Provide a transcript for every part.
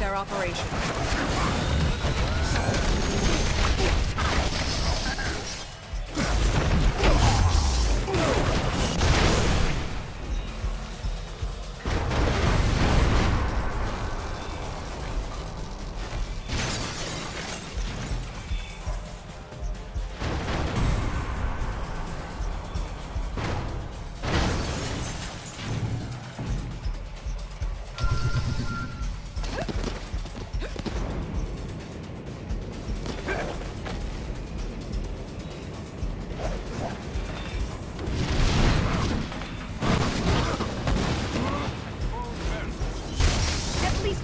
their operation.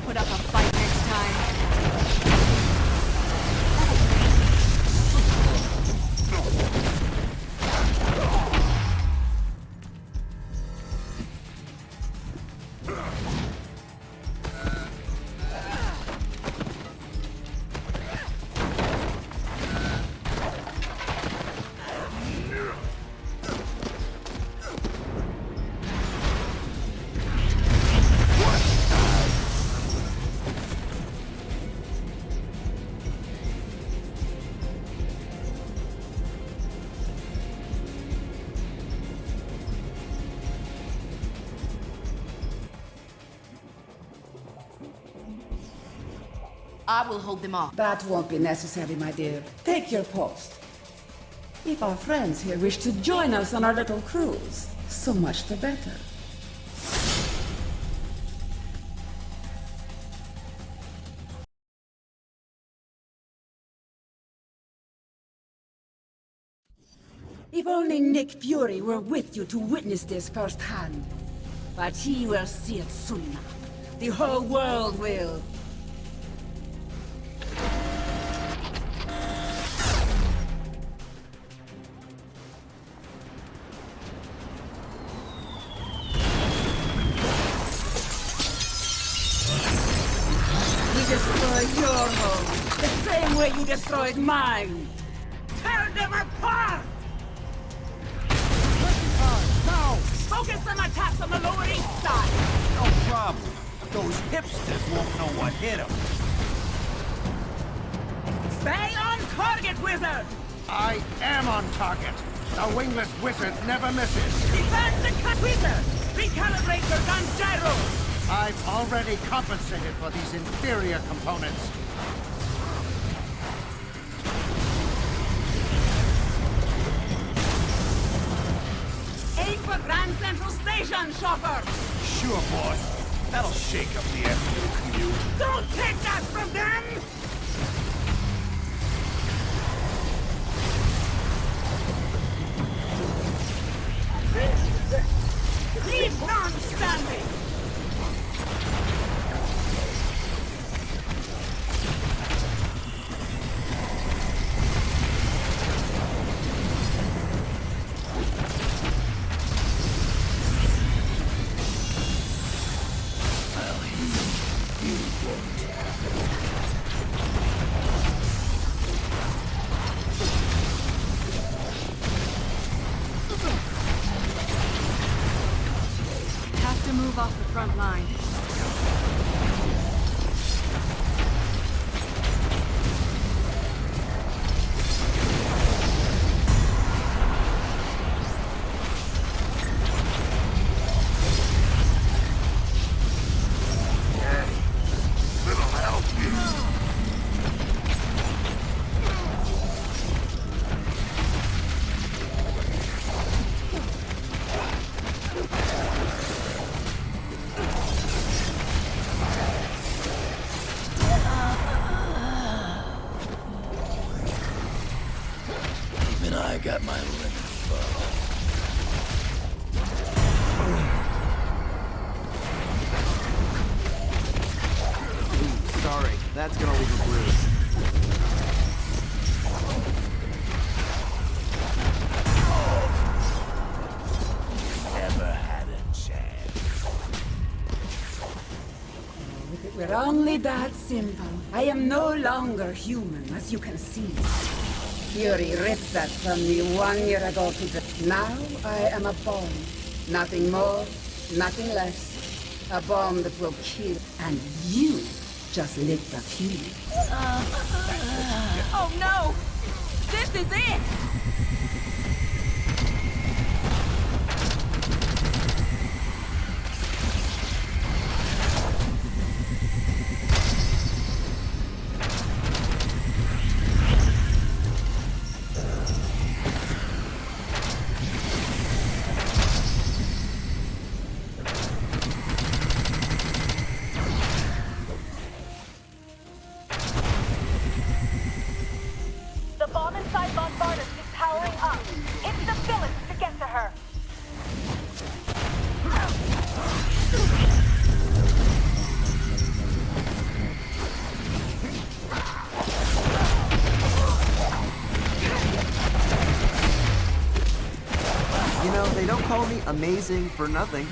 Put up a fight next time. I will hold them off. That won't be necessary, my dear. Take your post. If our friends here wish to join us on our little cruise, so much the better. If only Nick Fury were with you to witness this firsthand. But he will see it soon enough. The whole world will. Destroy your home, the same way you destroyed mine. Tear them apart! Now! Focus on attacks on the Lower East Side! No problem. Those hipsters won't know what hit them. Stay on target, wizard! I am on target. The wingless wizard never misses. Defend the wizard! Recalibrate your gun gyros! I've already compensated for these inferior components. Aim for Grand Central Station, Chopper! Sure, boss. That'll shake up the afternoon commute. Don't take that from them! Leave none standing! Have to move off the front line. I got my limits full. Sorry, that's gonna leave a bruise. Never had a chance. If it were only that simple. I am no longer human, as you can see. Fury ripped that from me 1 year ago to the... Now I am a bomb. Nothing more, nothing less. A bomb that will kill. And you just lit the fuse. Oh no! This is it! The bomb inside Bombardus is powering up. It's the villains to get to her. You know, they don't call me amazing for nothing.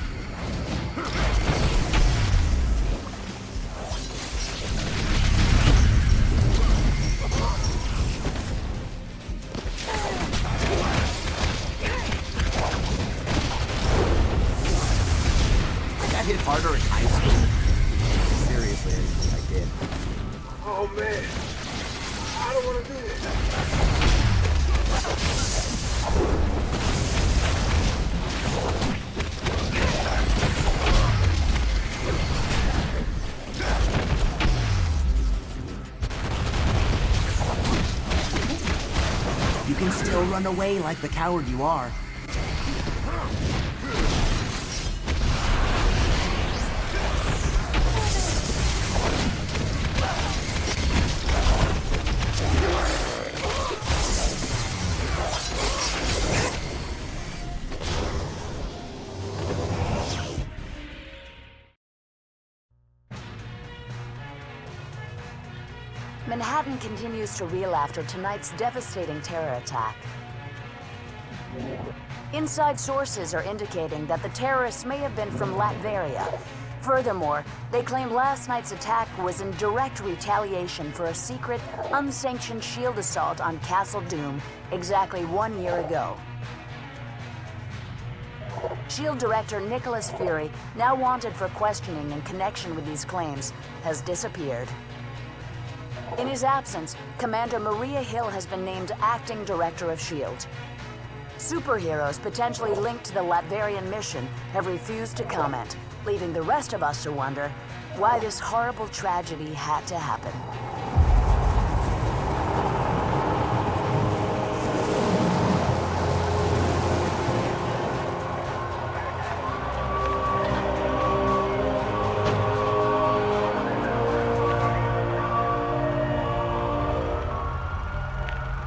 I hit harder in high school. Seriously, I did. Oh man, I don't want to do this. You can still run away like the coward you are. Manhattan continues to reel after tonight's devastating terror attack. Inside sources are indicating that the terrorists may have been from Latveria. Furthermore, they claim last night's attack was in direct retaliation for a secret, unsanctioned shield assault on Castle Doom exactly 1 year ago. SHIELD Director Nicholas Fury, now wanted for questioning in connection with these claims, has disappeared. In his absence, Commander Maria Hill has been named Acting Director of SHIELD. Superheroes potentially linked to the Latverian mission have refused to comment, leaving the rest of us to wonder why this horrible tragedy had to happen.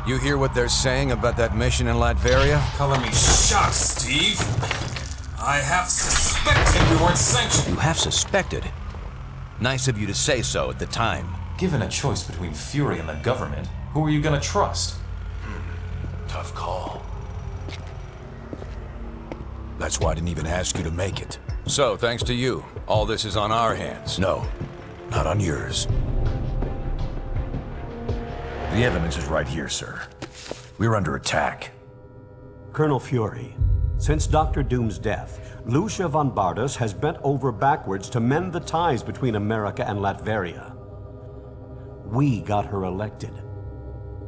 You hear what they're saying about that mission in Latveria? Color me shocked, Steve. I have suspected we weren't sanctioned. You have suspected. Nice of you to say so at the time. Given a choice between Fury and the government, who are you gonna trust? Tough call. That's why I didn't even ask you to make it. So, thanks to you, all this is on our hands. No, not on yours. The evidence is right here, sir. We're under attack. Colonel Fury, since Dr. Doom's death, Lucia von Bardas has bent over backwards to mend the ties between America and Latveria. We got her elected.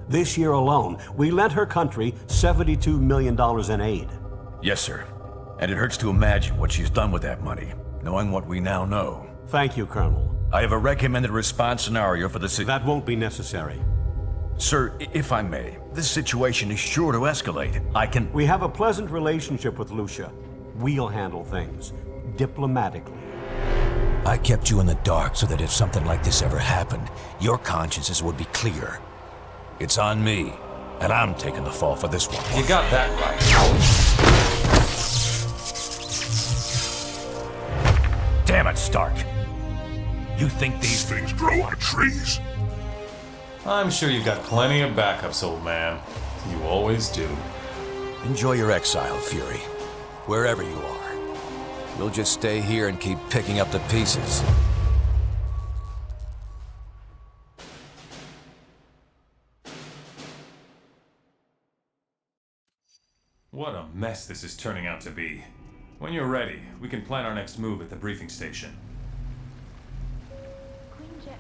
This year alone, we lent her country $72 million in aid. Yes, sir. And it hurts to imagine what she's done with that money, knowing what we now know. Thank you, Colonel. I have a recommended response scenario for the That won't be necessary. Sir, if I may, this situation is sure to escalate. We have a pleasant relationship with Lucia. We'll handle things diplomatically. I kept you in the dark so that if something like this ever happened, your consciences would be clear. It's on me, and I'm taking the fall for this one. You got that right. Damn it, Stark. You think these things grow on trees? I'm sure you've got plenty of backups, old man. You always do. Enjoy your exile, Fury. Wherever you are. We'll just stay here and keep picking up the pieces. What a mess this is turning out to be. When you're ready, we can plan our next move at the briefing station. Queen Jet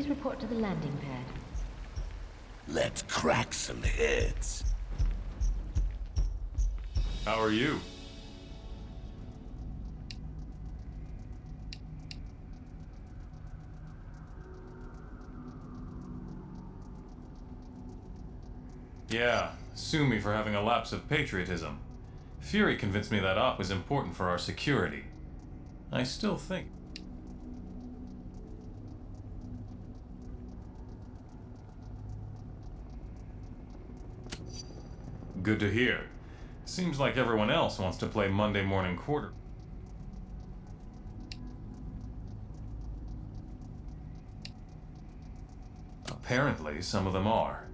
please report to the landing pad. Let's crack some heads. How are you? Yeah, sue me for having a lapse of patriotism. Fury convinced me that op was important for our security. I still think... Good to hear. Seems like everyone else wants to play Monday morning quarter. Apparently, some of them are.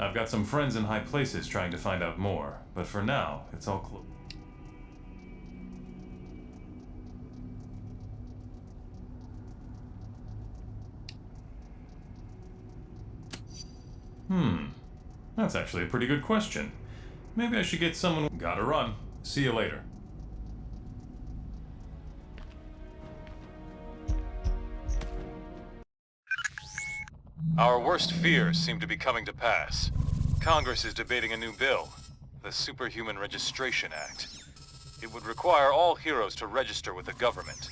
I've got some friends in high places trying to find out more, but for now, it's all closed. That's actually a pretty good question. Maybe I should get someone... Gotta run. See you later. Our worst fears seem to be coming to pass. Congress is debating a new bill, the Superhuman Registration Act. It would require all heroes to register with the government,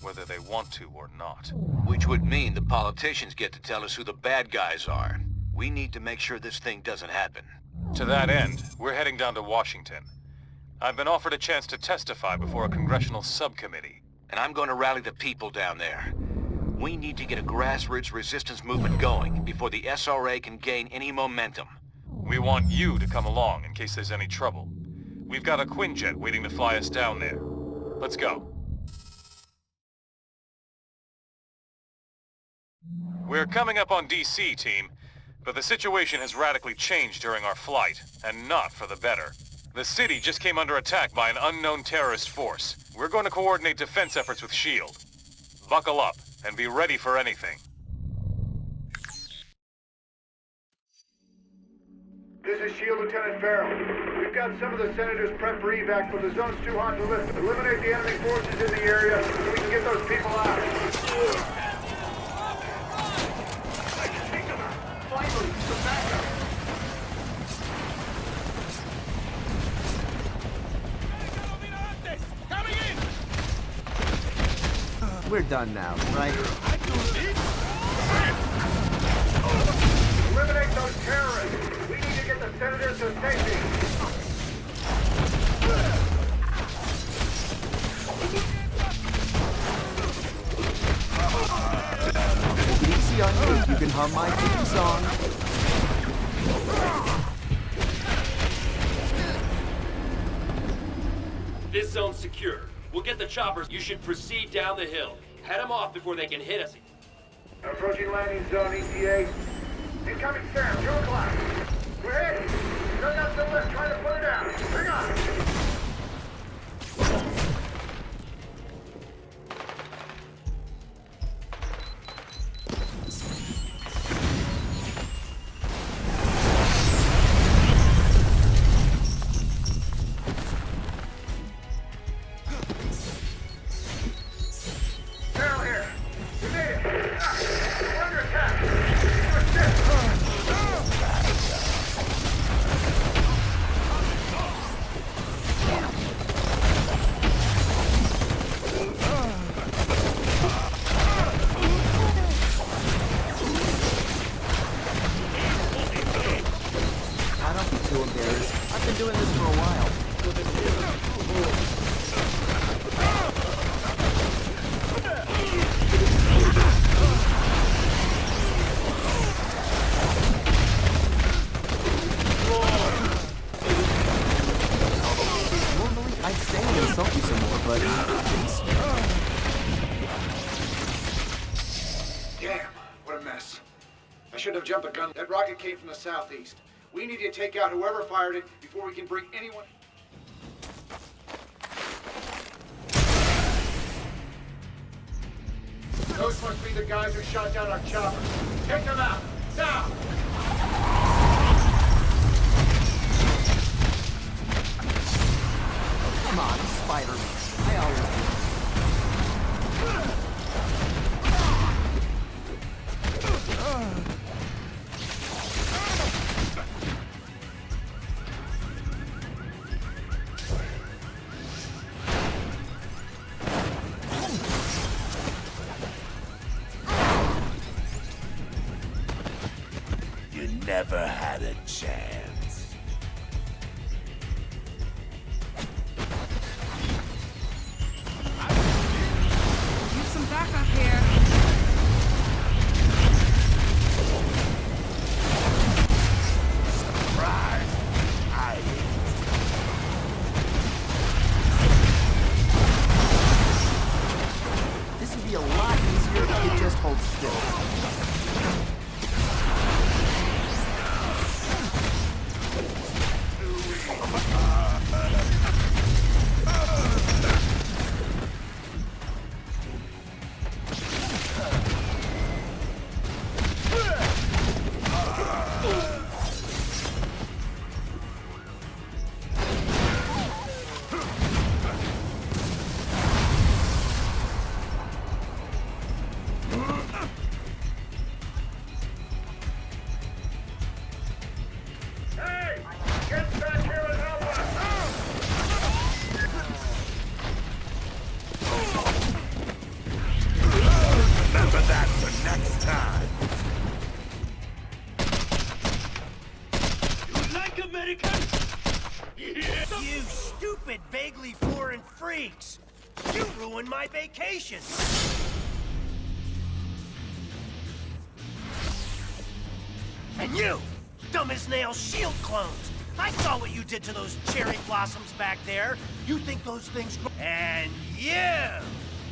whether they want to or not. Which would mean the politicians get to tell us who the bad guys are. We need to make sure this thing doesn't happen. To that end, we're heading down to Washington. I've been offered a chance to testify before a congressional subcommittee. And I'm going to rally the people down there. We need to get a grassroots resistance movement going before the SRA can gain any momentum. We want you to come along in case there's any trouble. We've got a Quinjet waiting to fly us down there. Let's go. We're coming up on DC, team. But the situation has radically changed during our flight, and not for the better. The city just came under attack by an unknown terrorist force. We're going to coordinate defense efforts with S.H.I.E.L.D. Buckle up, and be ready for anything. This is S.H.I.E.L.D. Lieutenant Farrell. We've got some of the senators prepped for evac, but the zone's too hot to lift. Eliminate the enemy forces in the area so we can get those people out. We're done now, right? Eliminate those terrorists! We need to get the senators to safety! Take it easy on you. You can hum my theme song. This zone's secure. We'll get the choppers. You should proceed down the hill. Head them off before they can hit us. Approaching landing zone, ETA. Incoming Sam, 2 o'clock. We're heading. Dug out the lift, trying to put it down. Bring on. Jump a gun. That rocket came from the southeast. We need to take out whoever fired it before we can bring anyone... Those must be the guys who shot down our chopper. Take them out. Down! Come on, Spider-Man. I always do. never had a chance. Use some backup here. Surprise! This would be a lot easier if you just hold still. Remember that for next time. You like American? You stupid, vaguely foreign freaks! You ruined my vacation! And you, dumb as nails shield clones! I saw what you did to those cherry blossoms back there. You think those things grow? And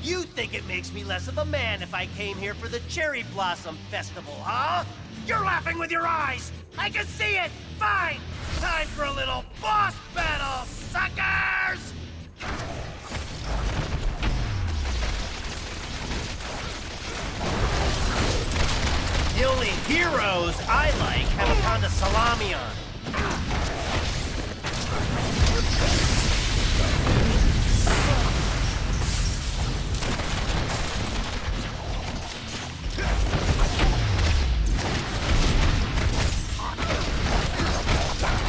you think it makes me less of a man if I came here for the Cherry Blossom Festival, huh? You're laughing with your eyes! I can see it! Fine! Time for a little boss battle, suckers! The only heroes I like have a pound of salami on.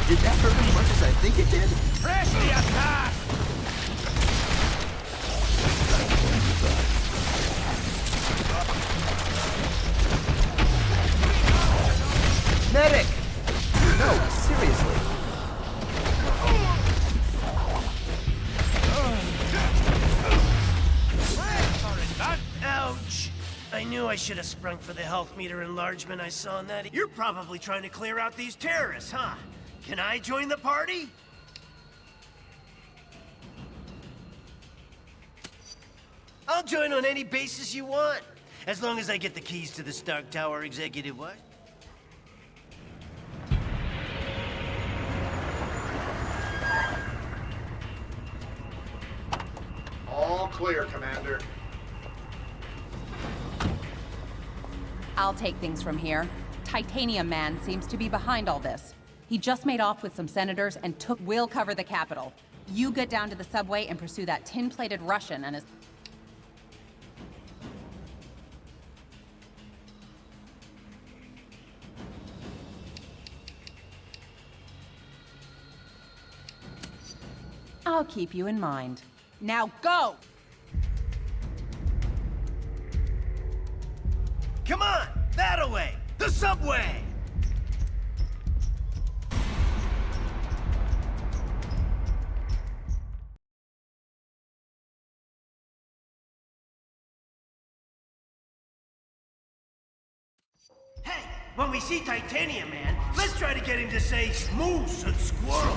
Did that hurt as much as I think it did? Press the attack! Medic! No, seriously. Ouch! I knew I should have sprung for the health meter enlargement I saw in that. You're probably trying to clear out these terrorists, huh? Can I join the party? I'll join on any basis you want, as long as I get the keys to the Stark Tower executive what? All clear, Commander. I'll take things from here. Titanium Man seems to be behind all this. He just made off with some senators and We'll cover the Capitol. You get down to the subway and pursue that tin-plated Russian and his... I'll keep you in mind. Now go! Come on! That-a-way! The subway! Hey, when we see Titanium Man, let's try to get him to say moose and squirrel.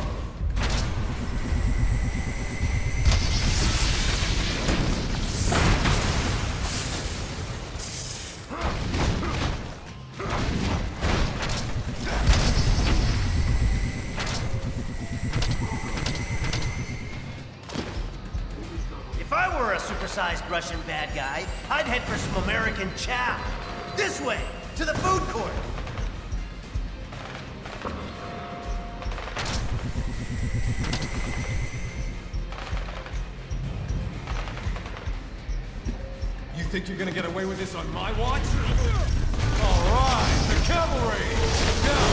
If I were a supersized Russian bad guy, I'd head for some American chow. This way, to the food court. You think you're gonna get away with this on my watch? All right, the cavalry! Now!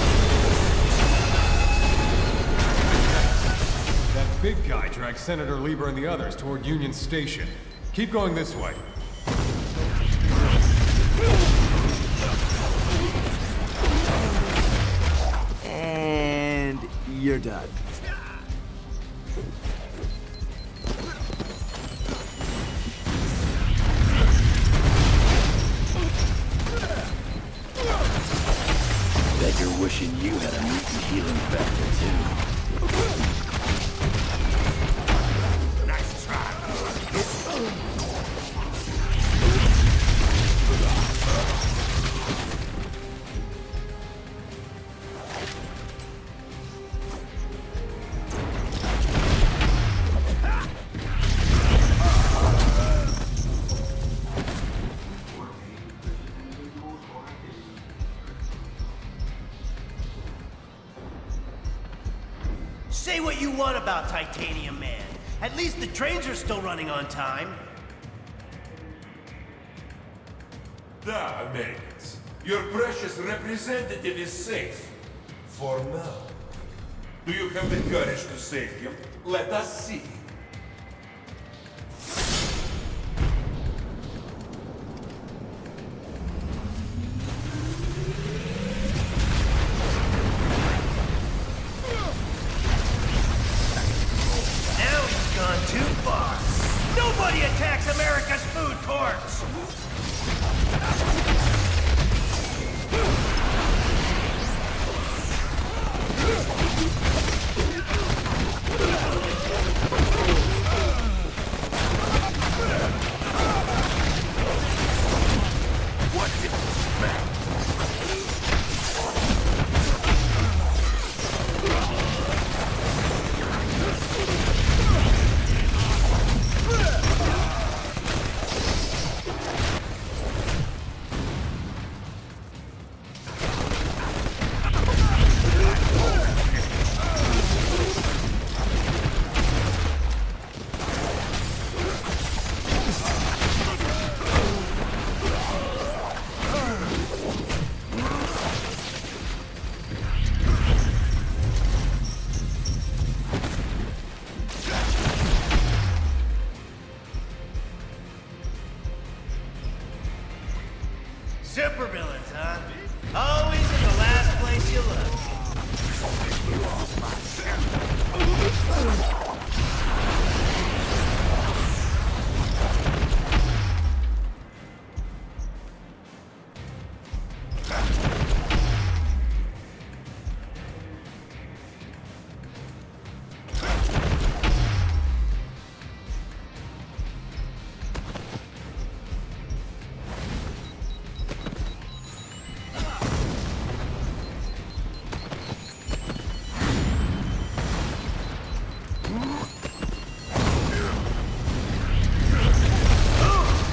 That big guy dragged Senator Lieber and the others toward Union Station. Keep going this way. You're done. Bet you're wishing you had a mutant healing factor, too. Nice try. Say what you want about Titanium Man. At least the trains are still running on time. Da, Americans. Your precious representative is safe. For now. Do you have the courage to save him? Let us see. Now he's gone too far. Nobody attacks America's food courts! What did you smell? Supervillains, huh? Always in the last place you look.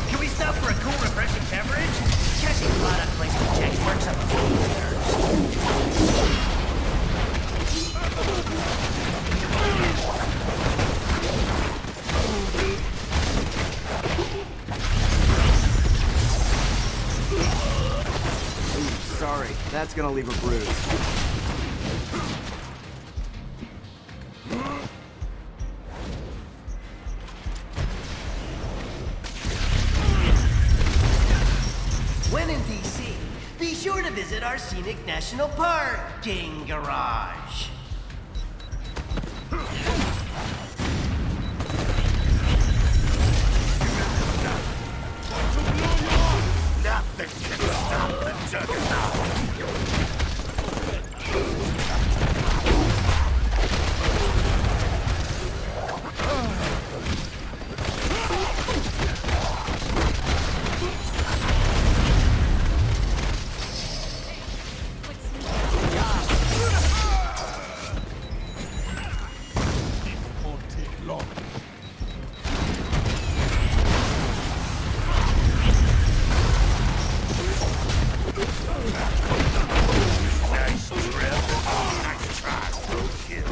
Can we stop for a cool, refreshing beverage? Catching product placement checks works up a few Ooh, sorry. That's gonna leave a bruise. When in DC, be sure to visit our scenic national parking garage. Nothing can stop the juggernaut. Won't take long. Nice trip. Nice try. Kill.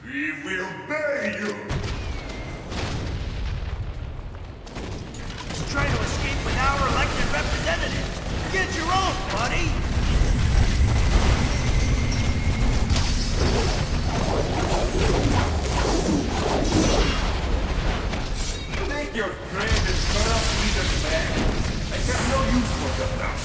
We will bury you. Just trying to escape with our elected representative. Get your own, buddy! Take your trade and corrupt leaders back. I have no use for them now.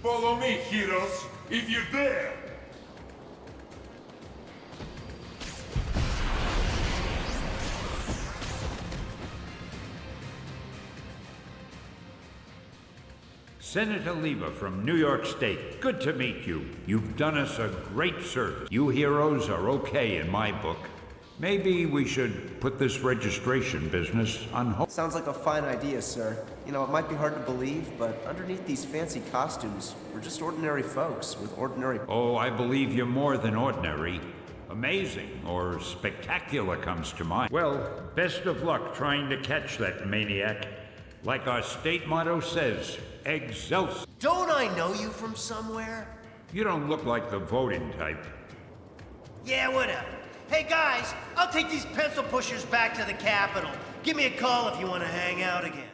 Follow me, heroes, if you dare! Senator Leva from New York State, good to meet you. You've done us a great service. You heroes are okay in my book. Maybe we should put this registration business on hold. Sounds like a fine idea, sir. You know, it might be hard to believe, but underneath these fancy costumes, we're just ordinary folks with ordinary... Oh, I believe you're more than ordinary. Amazing or spectacular comes to mind. Well, best of luck trying to catch that maniac. Like our state motto says, Excelsior. Don't I know you from somewhere? You don't look like the voting type. Yeah, whatever. Hey guys, I'll take these pencil pushers back to the Capitol. Give me a call if you want to hang out again.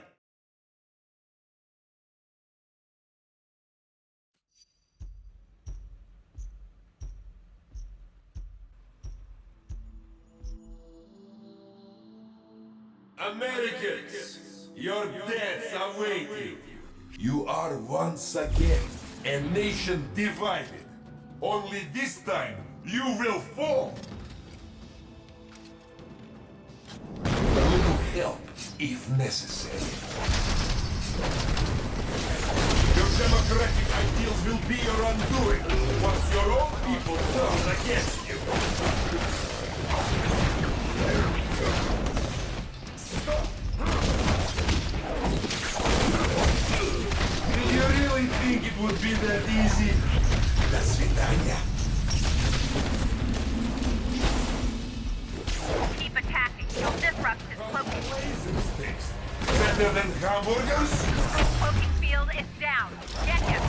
Americans, your deaths await you. You are once again a nation divided. Only this time, you will fall. A little help, if necessary. Your democratic ideals will be your undoing once your own people turn against you. Did you really think it would be that easy? До свидания. Keep attacking. You'll disrupt his cloaking. Better than hamburgers? His cloaking field is down. Get him.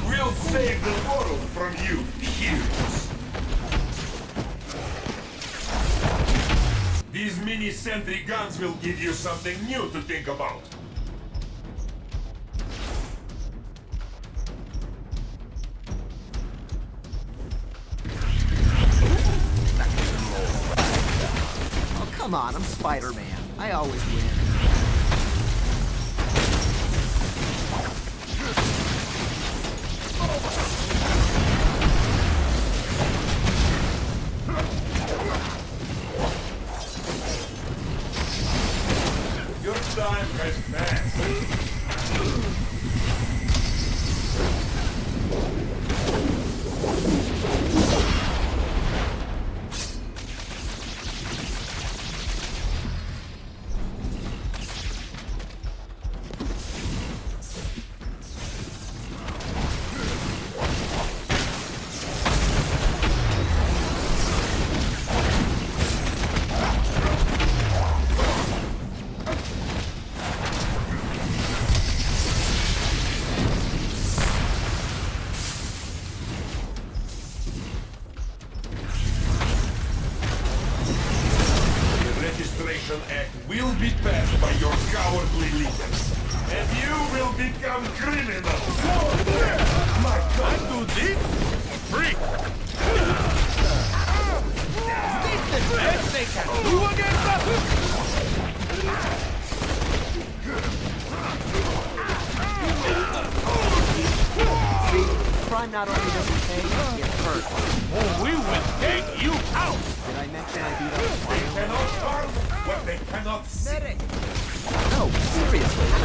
We'll save the world from you, heroes. These mini-sentry guns will give you something new to think about. Oh, come on, I'm Spider-Man. I always win. Your time has passed. Act will be passed by your cowardly leaders, and you will become criminals. My God, do this? Freak! See, crime not only doesn't pay, it hurts. Oh, we win Seriously.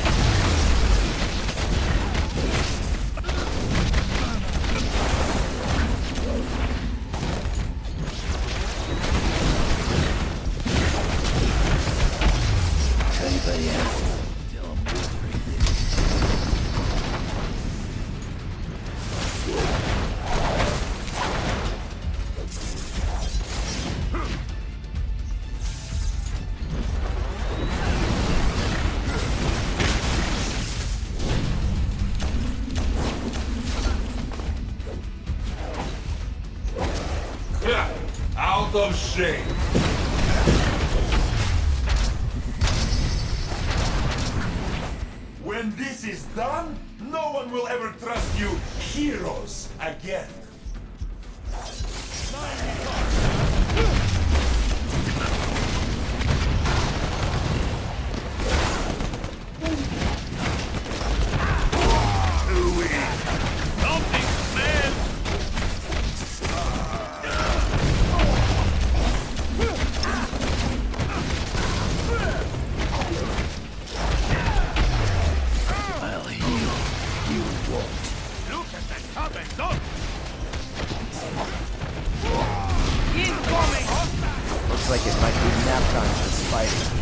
Anybody else? Tell them Wolverine did it. Out of shame. When this is done, no one will ever trust you heroes again. I'll heal. You won't. Look at that cabezón! Looks like it might be nap time for Spidey.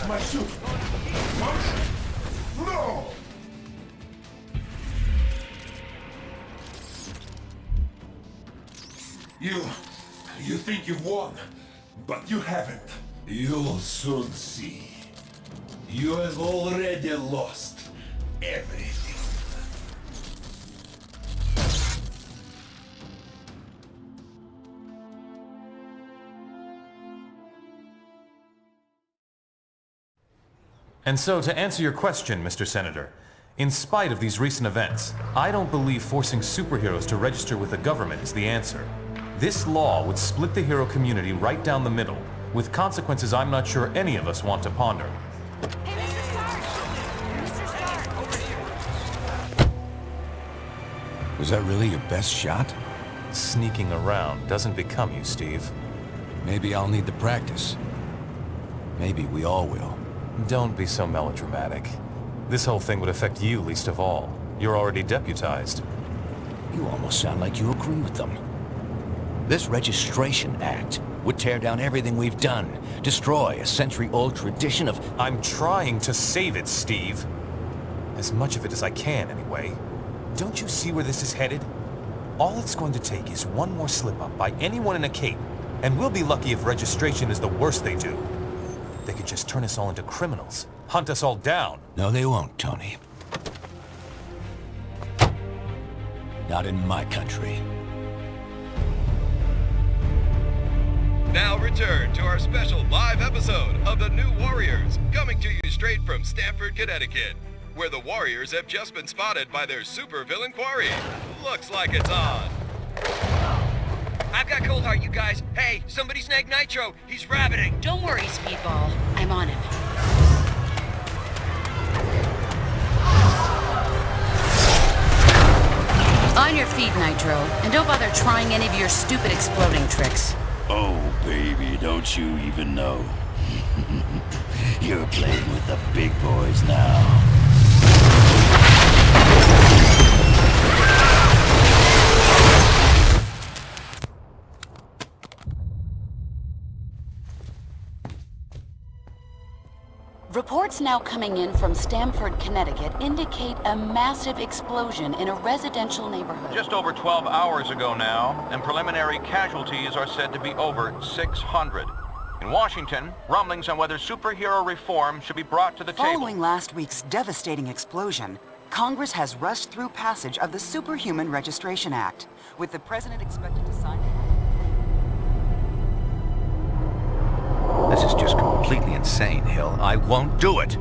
My suit. No! You think you've won, but you haven't. You'll soon see. You have already lost everything. And so, to answer your question, Mr. Senator, in spite of these recent events, I don't believe forcing superheroes to register with the government is the answer. This law would split the hero community right down the middle, with consequences I'm not sure any of us want to ponder. Was that really your best shot? Sneaking around doesn't become you, Steve. Maybe I'll need the practice. Maybe we all will. Don't be so melodramatic. This whole thing would affect you least of all. You're already deputized. You almost sound like you agree with them. This Registration Act would tear down everything we've done, destroy a century-old tradition of... I'm trying to save it, Steve. As much of it as I can, anyway. Don't you see where this is headed? All it's going to take is one more slip-up by anyone in a cape, and we'll be lucky if registration is the worst they do. They could just turn us all into criminals, hunt us all down. No, they won't, Tony. Not in my country. Now return to our special live episode of The New Warriors, coming to you straight from Stamford, Connecticut, where the Warriors have just been spotted by their supervillain quarry. Looks like it's on. I've got Coldheart, you guys. Hey, somebody snag Nitro. He's rabbiting. Don't worry, Speedball. I'm on him. On your feet, Nitro. And don't bother trying any of your stupid exploding tricks. Oh, baby, don't you even know? You're playing with the big boys now. Reports now coming in from Stamford, Connecticut indicate a massive explosion in a residential neighborhood. Just over 12 hours ago now, and preliminary casualties are said to be over 600. In Washington, rumblings on whether superhero reform should be brought to the table. Following last week's devastating explosion, Congress has rushed through passage of the Superhuman Registration Act, with the president expected to sign it. This is just completely insane, Hill. I won't do it.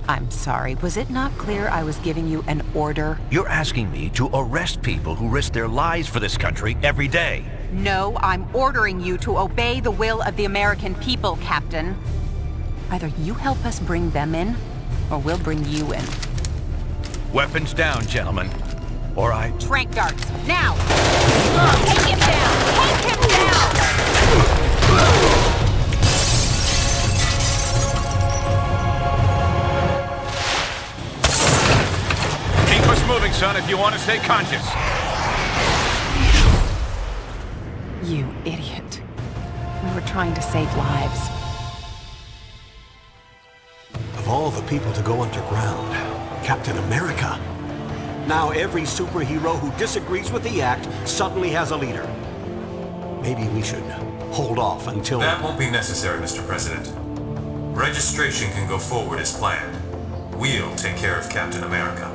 I'm sorry, was it not clear I was giving you an order? You're asking me to arrest people who risk their lives for this country every day. No, I'm ordering you to obey the will of the American people, Captain. Either you help us bring them in, or we'll bring you in. Weapons down, gentlemen. Or I... Trank darts, now! Take him down! Take him down! Keep us moving, son, if you want to stay conscious. You idiot. We were trying to save lives. Of all the people to go underground, Captain America. Now every superhero who disagrees with the act suddenly has a leader. Maybe we should hold off until... That won't be necessary, Mr. President. Registration can go forward as planned. We'll take care of Captain America.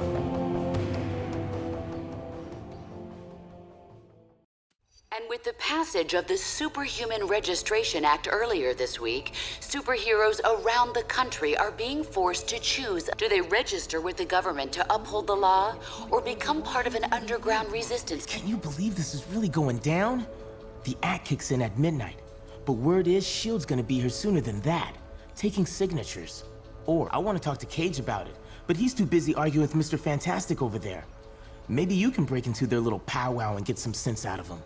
And with the passage of the Superhuman Registration Act earlier this week, superheroes around the country are being forced to choose. Do they register with the government to uphold the law, or become part of an underground resistance? Can you believe this is really going down? The act kicks in at midnight, but word is S.H.I.E.L.D's gonna be here sooner than that, taking signatures. Or I want to talk to Cage about it, but he's too busy arguing with Mr. Fantastic over there. Maybe you can break into their little powwow and get some sense out of them.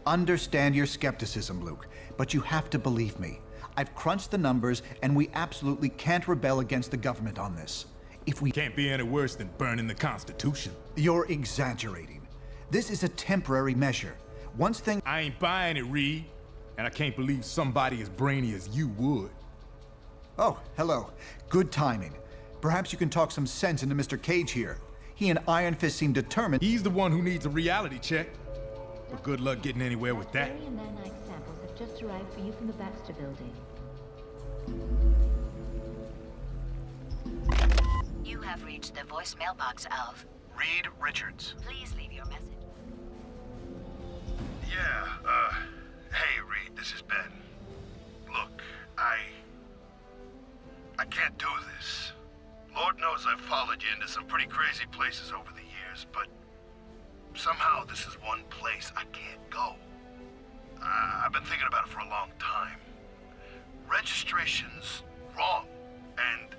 Understand your skepticism, Luke, but you have to believe me. I've crunched the numbers, and we absolutely can't rebel against the government on this. If we can't be any worse than burning the Constitution. You're exaggerating. This is a temporary measure. Once things... I ain't buying it, Reed. And I can't believe somebody as brainy as you would. Oh, hello. Good timing. Perhaps you can talk some sense into Mr. Cage here. He and Iron Fist seem determined... He's the one who needs a reality check. But good luck getting anywhere with that. Berry and nanite samples have just arrived for you from the Baxter building. You have reached the voicemail box of Reed Richards. Please leave your message. Yeah, hey Reed, this is Ben. Look, I can't do this. Lord knows I've followed you into some pretty crazy places over the years, but somehow this is one place I can't go. I've been thinking about it for a long time. Registration's wrong, and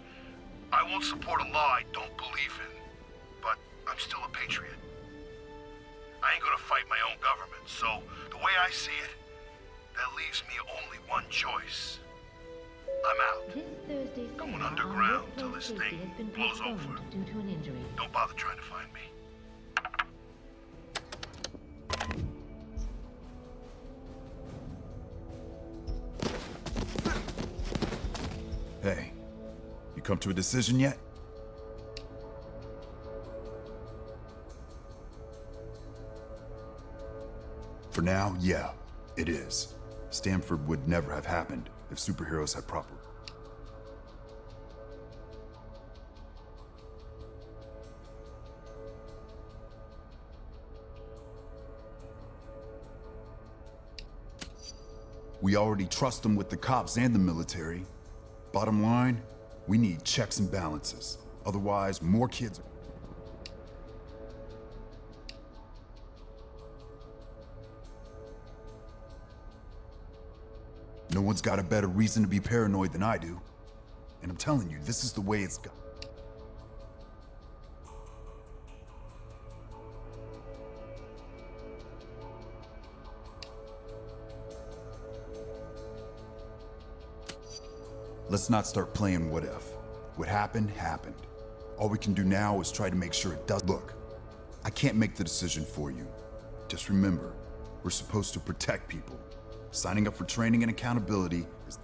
I won't support a law I don't believe in, but I'm still a patriot. I ain't gonna fight my own government, so the way I see it, that leaves me only one choice. I'm out. Going underground till this thing blows over. Due to an injury. Don't bother trying to find me. Hey, you come to a decision yet? For now, yeah, it is. Stamford would never have happened if superheroes had proper... We already trust them with the cops and the military. Bottom line, we need checks and balances. Otherwise, more kids... No one's got a better reason to be paranoid than I do. And I'm telling you, this is the way it's got. Let's not start playing what if. What happened, happened. All we can do now is try to make sure it does. Look, I can't make the decision for you. Just remember, we're supposed to protect people. Signing up for training and accountability is...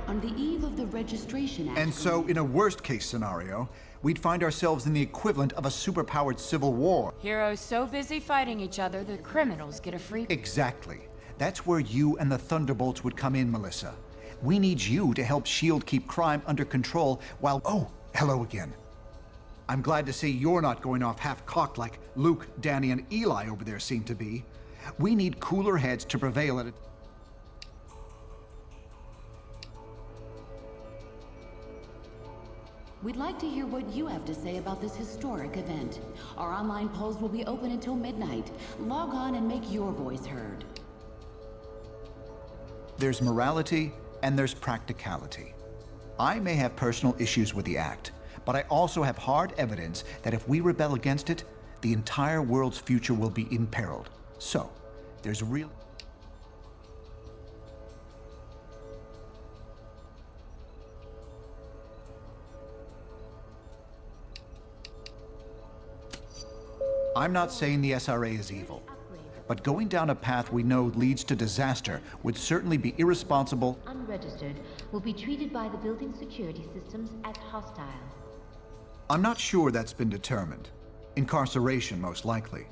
On the eve of the Registration Act... And so, in a worst-case scenario, we'd find ourselves in the equivalent of a superpowered civil war. Heroes so busy fighting each other, the criminals get a free... Exactly. That's where you and the Thunderbolts would come in, Melissa. We need you to help S.H.I.E.L.D. keep crime under control while... Oh, hello again. I'm glad to see you're not going off half-cocked like Luke, Danny, and Eli over there seem to be. We need cooler heads to prevail at it. We'd like to hear what you have to say about this historic event. Our online polls will be open until midnight. Log on and make your voice heard. There's morality and there's practicality. I may have personal issues with the act, but I also have hard evidence that if we rebel against it, the entire world's future will be imperiled. So, there's real... I'm not saying the SRA is evil, but going down a path we know leads to disaster would certainly be irresponsible. Unregistered will be treated by the building security systems as hostile. I'm not sure that's been determined. Incarceration, most likely.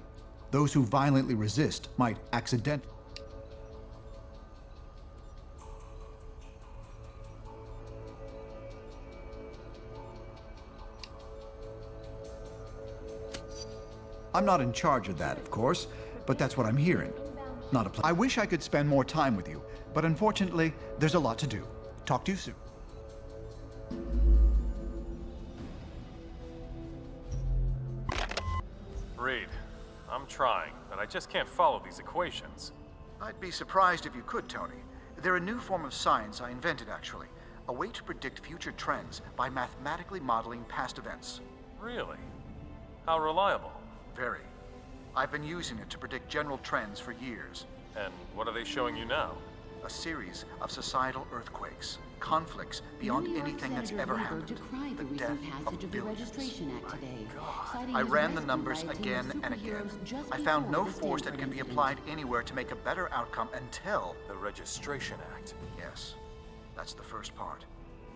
Those who violently resist might accidentally... I'm not in charge of that, of course, but that's what I'm hearing. Not a plan. I wish I could spend more time with you, but unfortunately, there's a lot to do. Talk to you soon. Reed, I'm trying, but I just can't follow these equations. I'd be surprised if you could, Tony. They're a new form of science I invented, actually. A way to predict future trends by mathematically modeling past events. Really? How reliable? Very. I've been using it to predict general trends for years. And what are they showing you now? A series of societal earthquakes, conflicts beyond anything that's ever happened. Decried the The recent death passage of of the billions. Registration Act today. citing I his ran the rescue numbers by a team of again and again. superheroes just I found before no the force that Stanford can be incident. applied anywhere to make a better outcome until... The Registration Act. Yes, that's the first part.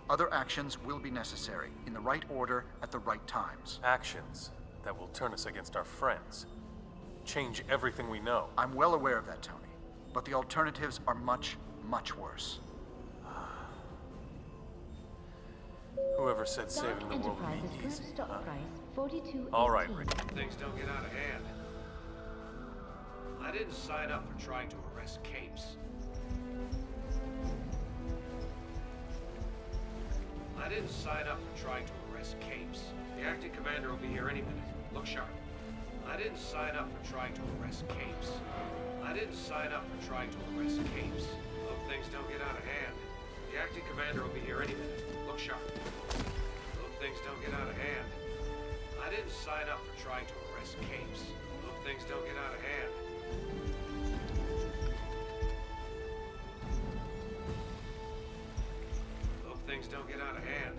Other actions will be necessary, in the right order, at the right times. Actions that will turn us against our friends. Change everything we know. I'm well aware of that, Tony. But the alternatives are much, much worse. Whoever said saving the world would Enterprise's be current easy, stock huh? price, 42.18. All right, Rick. Things don't get out of hand. I didn't sign up for trying to arrest Capes. I didn't sign up for trying to arrest Capes. The acting commander will be here any minute. Look sharp. I didn't sign up for trying to arrest Capes. I didn't sign up for trying to arrest Capes. Hope things don't get out of hand. The acting commander will be here any minute. Look sharp. Hope things don't get out of hand. I didn't sign up for trying to arrest Capes. Hope things don't get out of hand. Hope things don't get out of hand.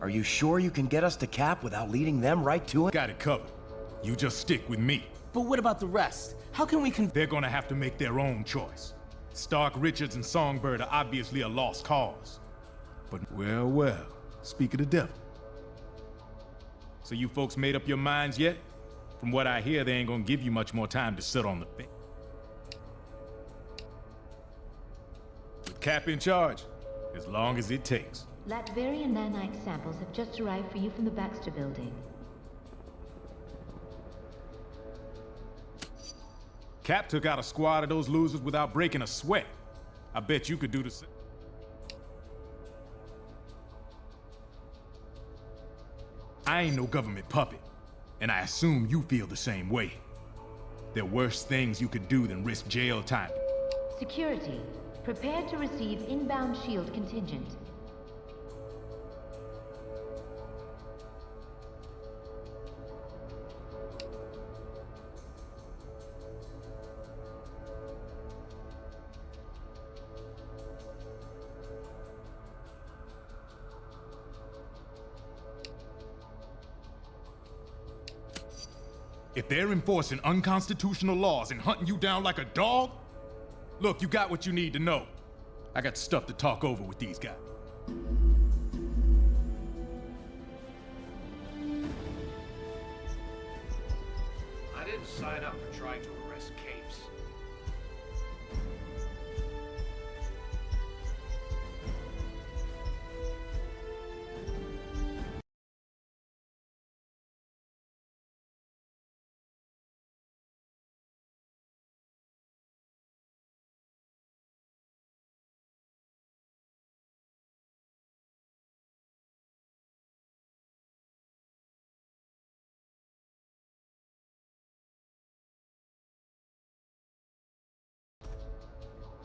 Are you sure you can get us to Cap without leading them right to it? Got it covered. You just stick with me. But what about the rest? How can we They're gonna have to make their own choice. Stark, Richards, and Songbird are obviously a lost cause. But, well, speak of the devil. So you folks made up your minds yet? From what I hear, they ain't gonna give you much more time to sit on the bench. With Cap in charge, as long as it takes. Latverian nanite samples have just arrived for you from the Baxter building. Cap took out a squad of those losers without breaking a sweat. I bet you could do the same. I ain't no government puppet, and I assume you feel the same way. There are worse things you could do than risk jail time. Security, prepare to receive inbound shield contingent. If they're enforcing unconstitutional laws and hunting you down like a dog, look, you got what you need to know. I got stuff to talk over with these guys. I didn't sign up for trying to arrest Capes.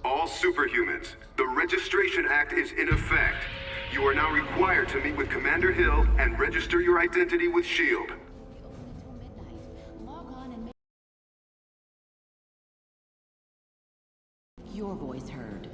All superhumans, the Registration Act is in effect. You are now required to meet with Commander Hill and register your identity with S.H.I.E.L.D. Your voice heard.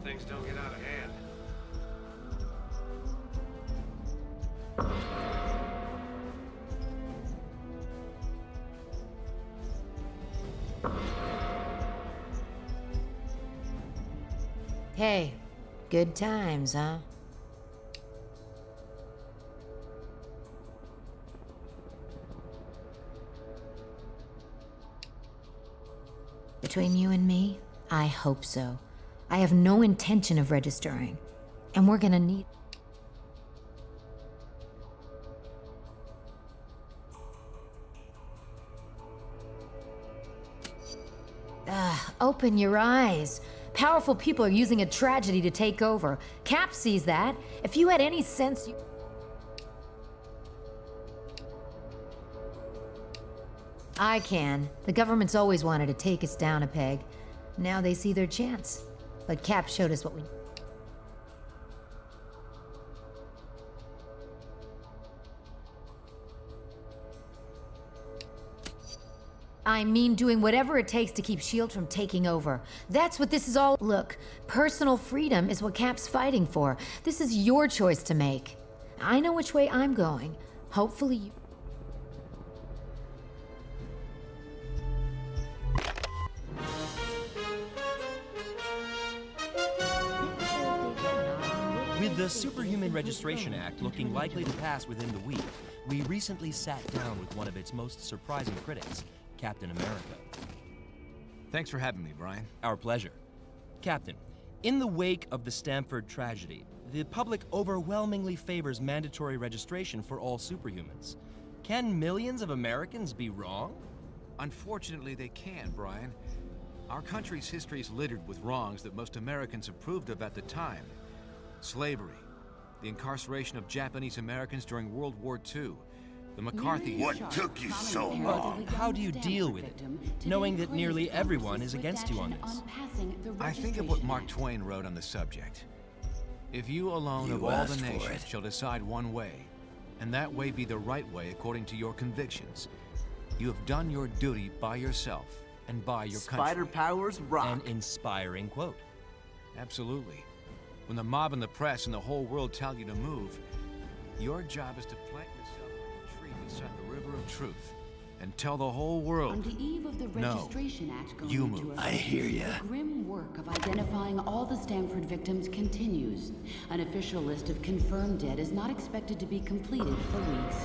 Things don't get out of hand. Hey, good times, huh? Between you and me, I hope so. I have no intention of registering, and we're gonna need... Open your eyes. Powerful people are using a tragedy to take over. Cap sees that. If you had any sense, you... I can. The government's always wanted to take us down a peg. Now they see their chance. But Cap showed us what we... I mean doing whatever it takes to keep S.H.I.E.L.D. from taking over. That's what this is all... Look, personal freedom is what Cap's fighting for. This is your choice to make. I know which way I'm going. Hopefully you... With the Superhuman Registration Act looking likely to pass within the week, we recently sat down with one of its most surprising critics, Captain America. Thanks for having me, Brian. Our pleasure. Captain, in the wake of the Stamford tragedy, the public overwhelmingly favors mandatory registration for all superhumans. Can millions of Americans be wrong? Unfortunately, they can, Brian. Our country's history is littered with wrongs that most Americans approved of at the time. Slavery, the incarceration of Japanese Americans during World War II, the McCarthy... What took you so long? How do you deal with it, knowing that nearly everyone is against you on this? I think of what Mark Twain wrote on the subject. If you alone of all the nations shall decide one way, and that way be the right way according to your convictions, you have done your duty by yourself and by your country. Spider powers rock. An inspiring quote. Absolutely. When the mob and the press and the whole world tell you to move, your job is to plant yourself in a tree beside the river of truth and tell the whole world. On the eve of the Registration Act going you into move. effect, I hear ya. the grim work of identifying all the Stanford victims continues. An official list of confirmed dead is not expected to be completed for weeks.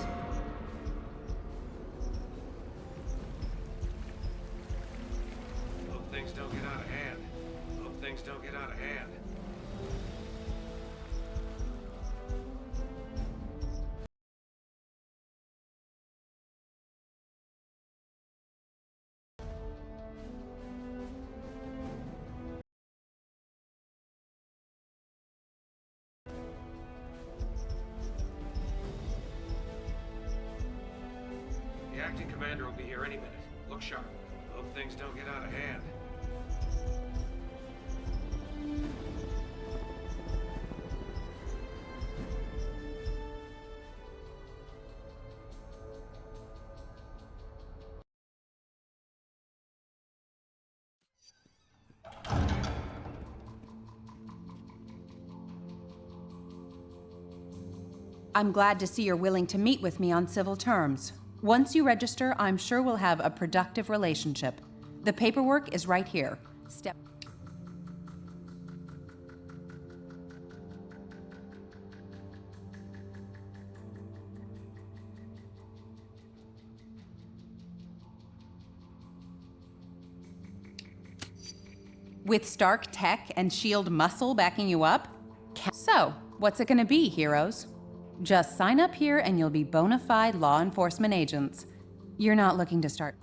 Hope things don't get out of hand. Hope things don't get out of hand. The acting commander will be here any minute. Look sharp. Hope things don't get out of hand. I'm glad to see you're willing to meet with me on civil terms. Once you register, I'm sure we'll have a productive relationship. The paperwork is right here. Step. With Stark tech and SHIELD muscle backing you up? So, what's it gonna be, heroes? Just sign up here and you'll be bona fide law enforcement agents. You're not looking to start.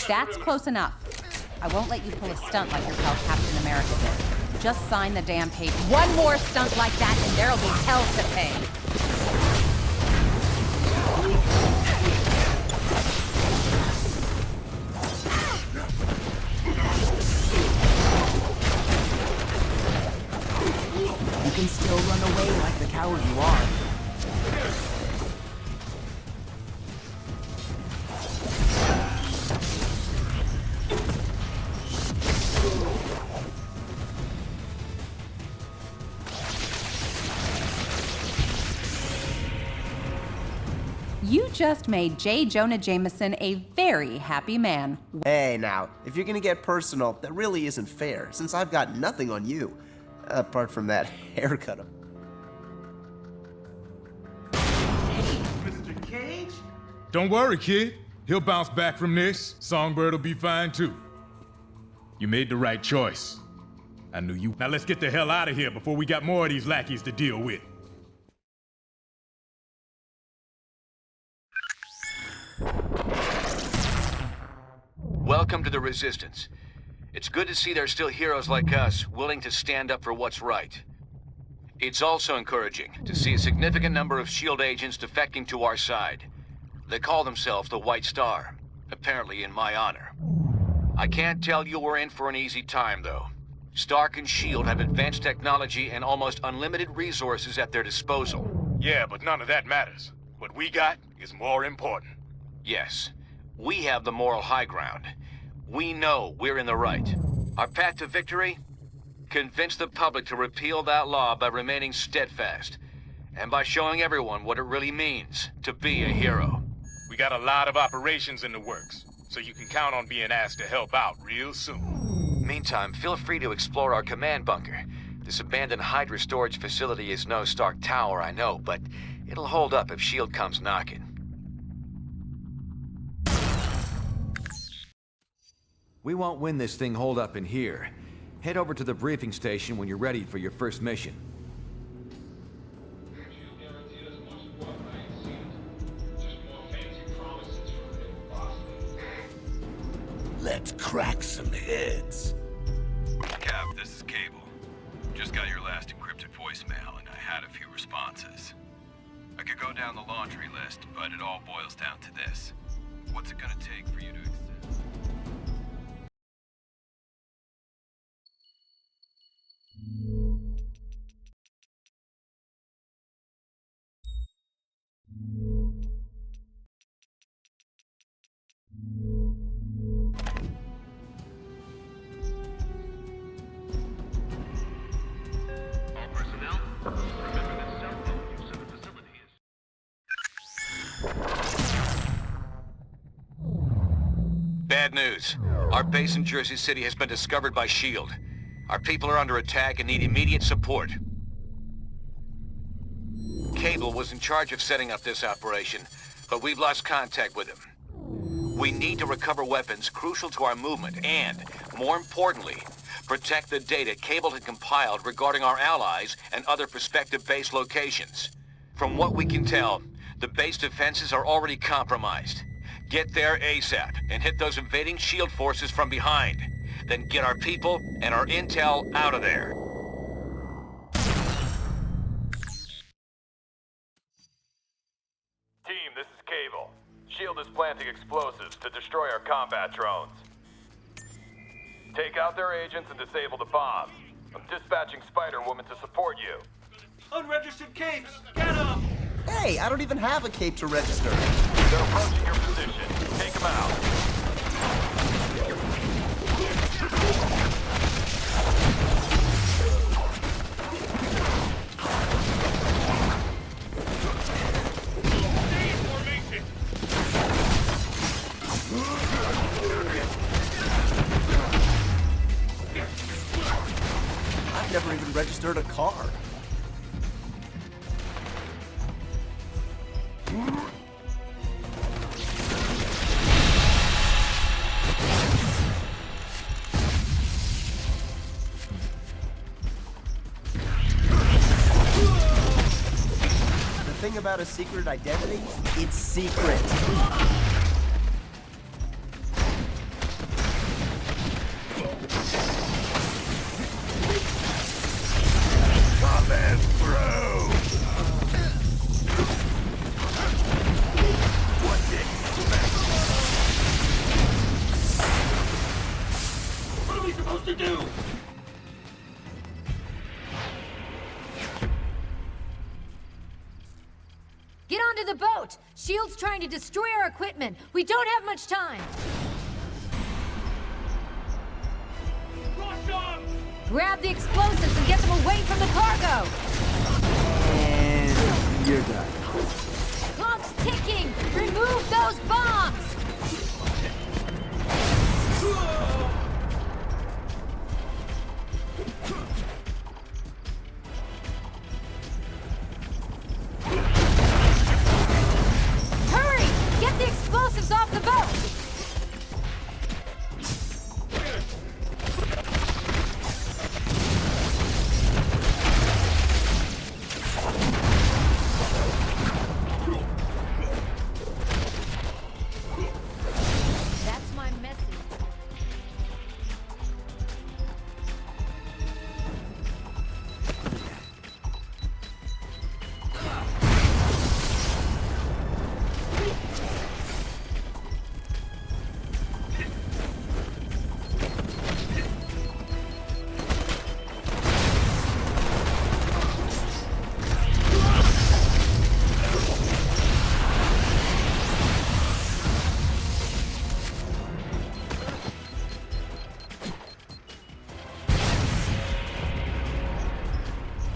That's close enough. I won't let you pull a stunt like your pal Captain America did. Just sign the damn paper. One more stunt like that and there'll be hell to pay. You can still run away like the coward you are. You just made J. Jonah Jameson a very happy man. Hey now, if you're gonna get personal, that really isn't fair, since I've got nothing on you. Apart from that haircut. Mr. Cage? Don't worry, kid. He'll bounce back from this. Songbird will be fine too. You made the right choice. I knew you. Now let's get the hell out of here before we got more of these lackeys to deal with. Welcome to the Resistance. It's good to see there's still heroes like us willing to stand up for what's right. It's also encouraging to see a significant number of SHIELD agents defecting to our side. They call themselves the White Star, apparently in my honor. I can't tell you we're in for an easy time, though. Stark and SHIELD have advanced technology and almost unlimited resources at their disposal. Yeah, but none of that matters. What we got is more important. Yes, we have the moral high ground. We know we're in the right. Our path to victory? Convince the public to repeal that law by remaining steadfast, and by showing everyone what it really means to be a hero. We got a lot of operations in the works, so you can count on being asked to help out real soon. Meantime, feel free to explore our command bunker. This abandoned Hydra storage facility is no Stark Tower, I know, but it'll hold up if SHIELD comes knocking. We won't win this thing holed up in here. Head over to the briefing station when you're ready for your first mission. Let's crack some heads. Cap, this is Cable. Just got your last encrypted voicemail, and I had a few responses. I could go down the laundry list, but it all boils down to this. What's it gonna take for you to accept? news. Our base in Jersey City has been discovered by S.H.I.E.L.D. Our people are under attack and need immediate support. Cable was in charge of setting up this operation, but we've lost contact with him. We need to recover weapons crucial to our movement and, more importantly, protect the data Cable had compiled regarding our allies and other prospective base locations. From what we can tell, the base defenses are already compromised. Get there ASAP and hit those invading S.H.I.E.L.D. forces from behind. Then get our people and our intel out of there. Team, this is Cable. S.H.I.E.L.D. is planting explosives to destroy our combat drones. Take out their agents and disable the bombs. I'm dispatching Spider-Woman to support you. Unregistered capes! Get them! Hey, I don't even have a cape to register. They're approaching your position. Take them out. I've never even registered a car. The thing about a secret identity, it's secret. Combat through! What's it? What are we supposed to do? Get onto the boat! S.H.I.E.L.D's trying to destroy our equipment. We don't have much time. Grab the explosives and get them away from the cargo! And you're done. Clock's ticking! Remove those bombs! Hurry! Get the explosives off the boat! That's my message.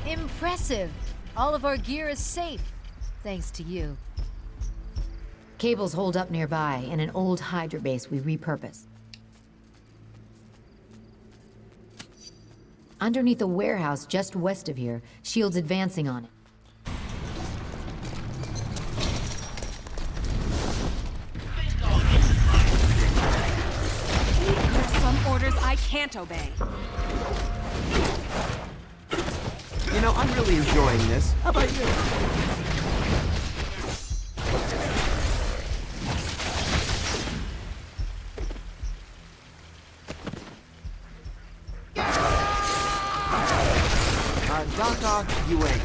Impressive. All of our gear is safe, thanks to you. Cable's holed up nearby in an old Hydra base we repurposed. Underneath a warehouse just west of here, S.H.I.E.L.D's advancing on it. There's some orders I can't obey. You know, I'm really enjoying this. How about you? Doc, you ain't.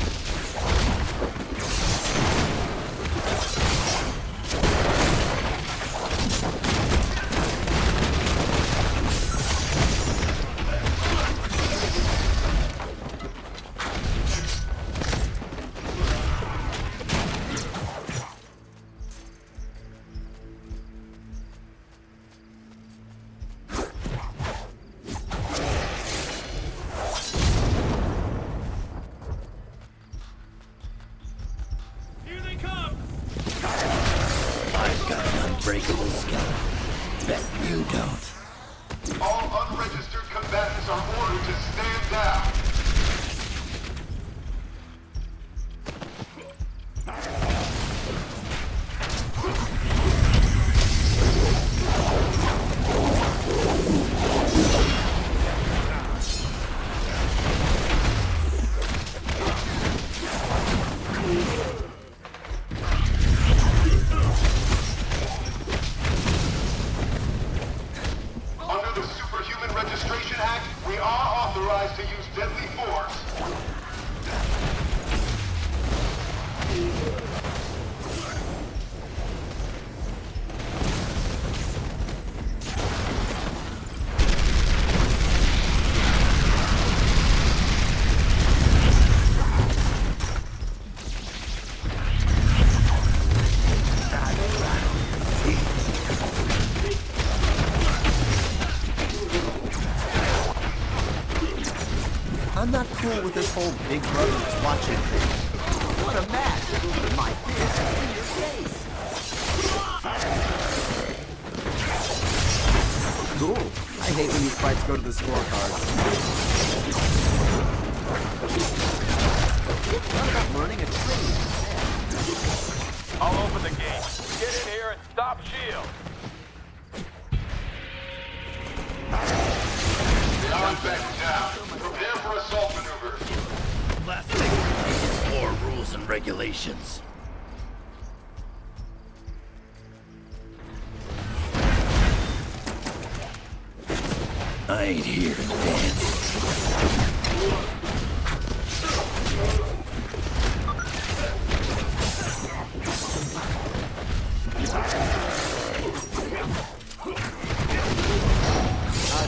Marines, stand down. Under the Superhuman Registration Act, we are authorized to use deadly force. I'm not cool with this whole Big Brother's watching thing. What a match! My fist in your face! Cool. I hate when these fights go to the scorecards. What about learning a trade? I'll open the gate. Get in here and stop Shield. Contact down. Prepare for assault maneuvers. Last thing, more rules and regulations. I ain't here to dance.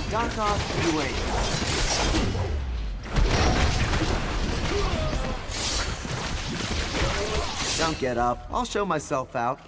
Dock off, you ain't. Don't get up. I'll show myself out.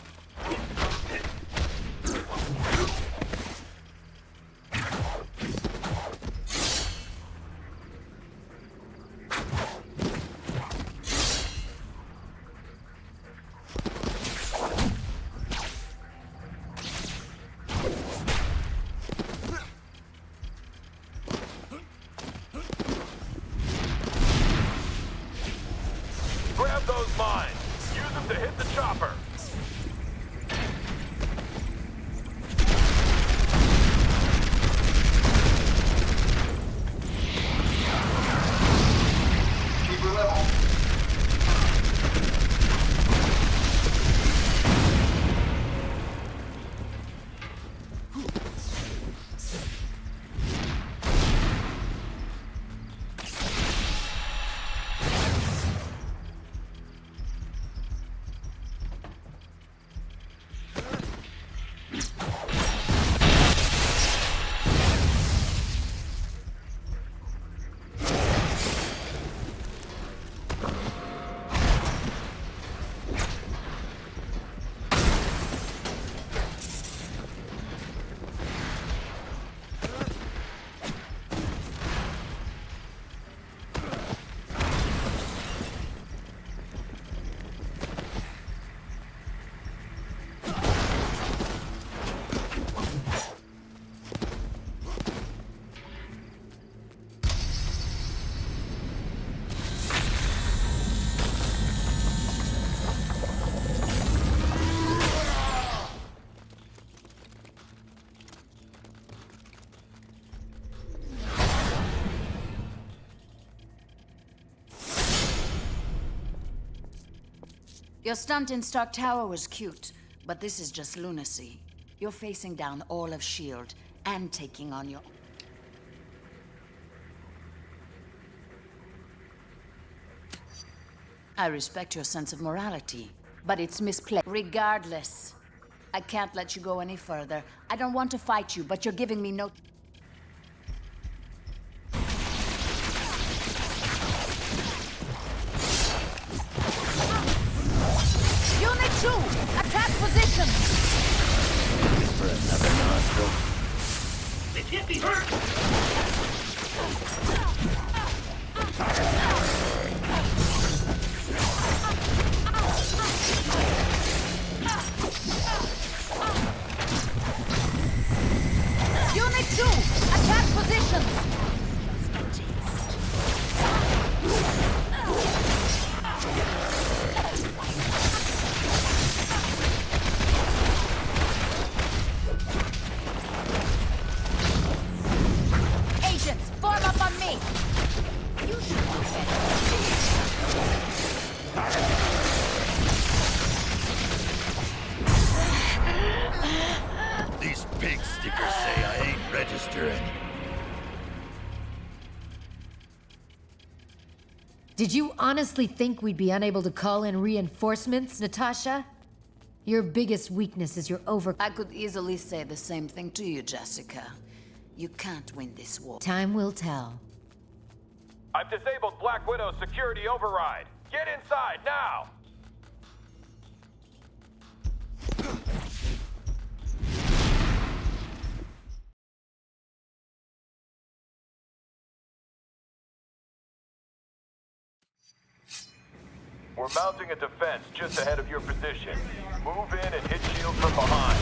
Grab those mines. Use them to hit the chopper. Keep her level. Your stunt in Stark Tower was cute, but this is just lunacy. You're facing down all of S.H.I.E.L.D. and taking on your... I respect your sense of morality, but it's misplaced. Regardless, I can't let you go any further. I don't want to fight you, but you're giving me no... Unit 2, attack positions! For another nostril. They can't be hurt! Unit 2, Did you honestly think we'd be unable to call in reinforcements, Natasha? Your biggest weakness is your I could easily say the same thing to you, Jessica. You can't win this war. Time will tell. I've disabled Black Widow's security override. Get inside, now! We're mounting a defense just ahead of your position. Move in and hit shield from behind.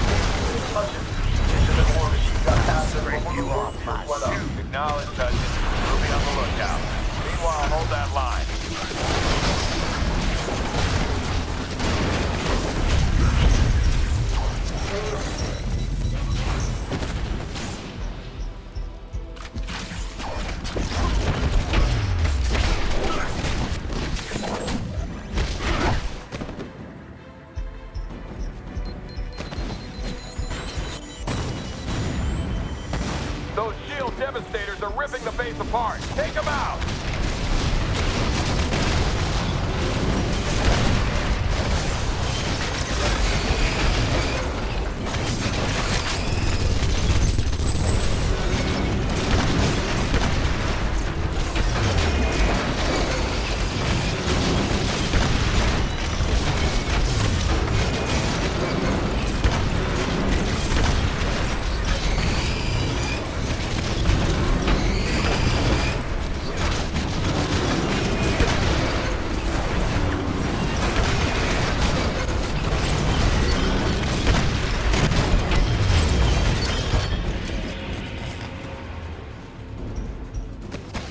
Acknowledge, Hutchins. We'll be on the lookout. Meanwhile, hold that line. Those shield devastators are ripping the base apart. Take them out!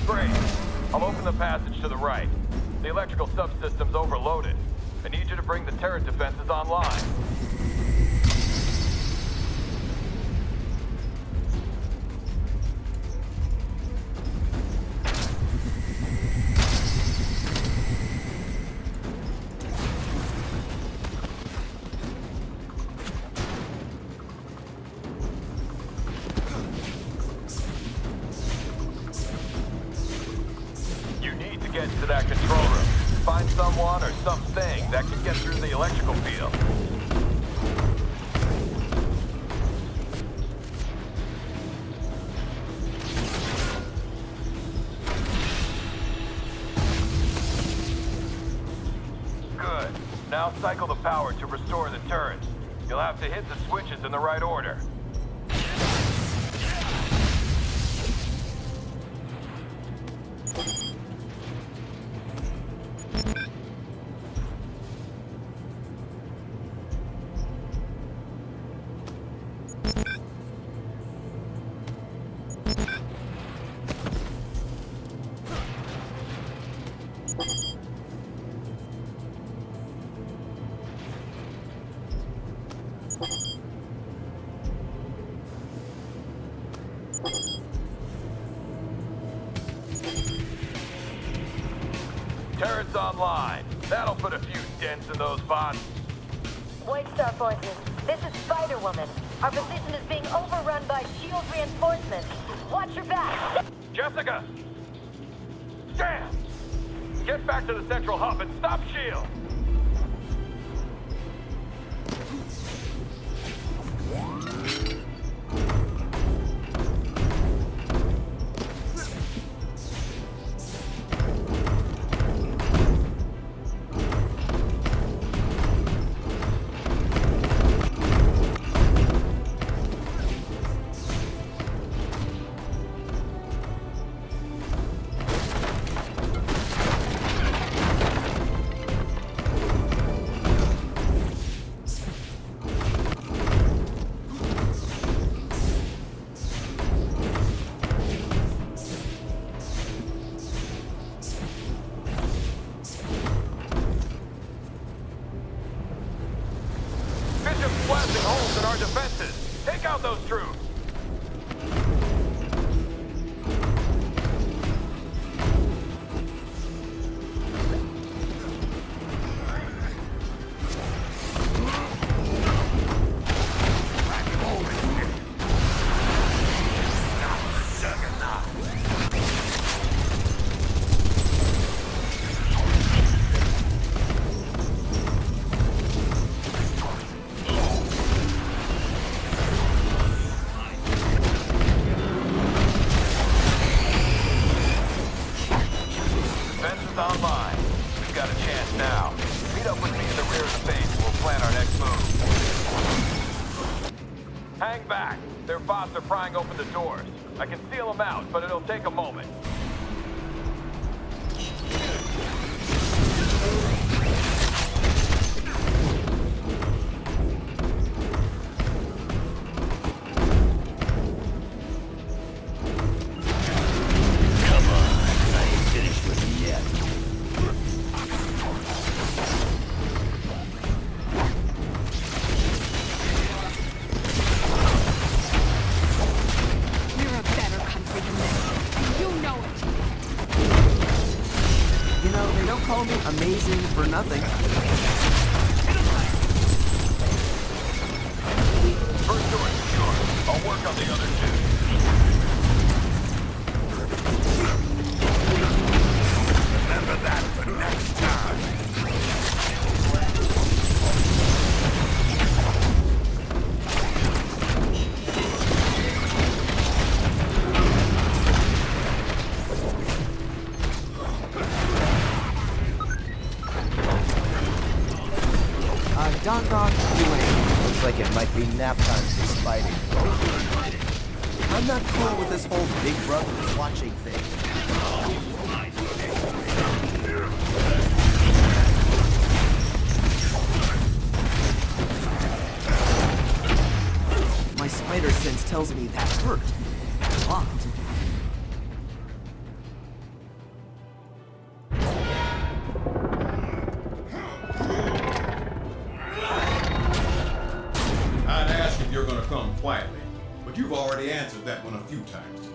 Great. I'll open the passage to the right. The electrical subsystem's overloaded. I need you to bring the turret defenses online. Get to that control room. Find someone or something that can get through the electrical field. Good. Now cycle the power to restore the turrets. You'll have to hit the switches in the right order. Turrets online. That'll put a few dents in those bots. White Star Forces, this is Spider-Woman. Our position is being overrun by SHIELD reinforcements. Watch your back. Jessica! Damn! Get back to the central hub and stop SHIELD! Bishop's blasting holes in our defenses. Take out those troops. got a chance now. Meet up with me in the rear of the base and we'll plan our next move. Hang back. Their bots are prying open the doors. I can seal them out, but it'll take a moment. Amazing for nothing. First door secure. I'll work on the other two. Remember that for next time. Don Dog, looks like it might be nap time for Spidey. I'm not cool with this whole Big Brother is watching thing. My spider sense tells me that hurt a lot. Quietly, but you've already answered that one a few times tonight.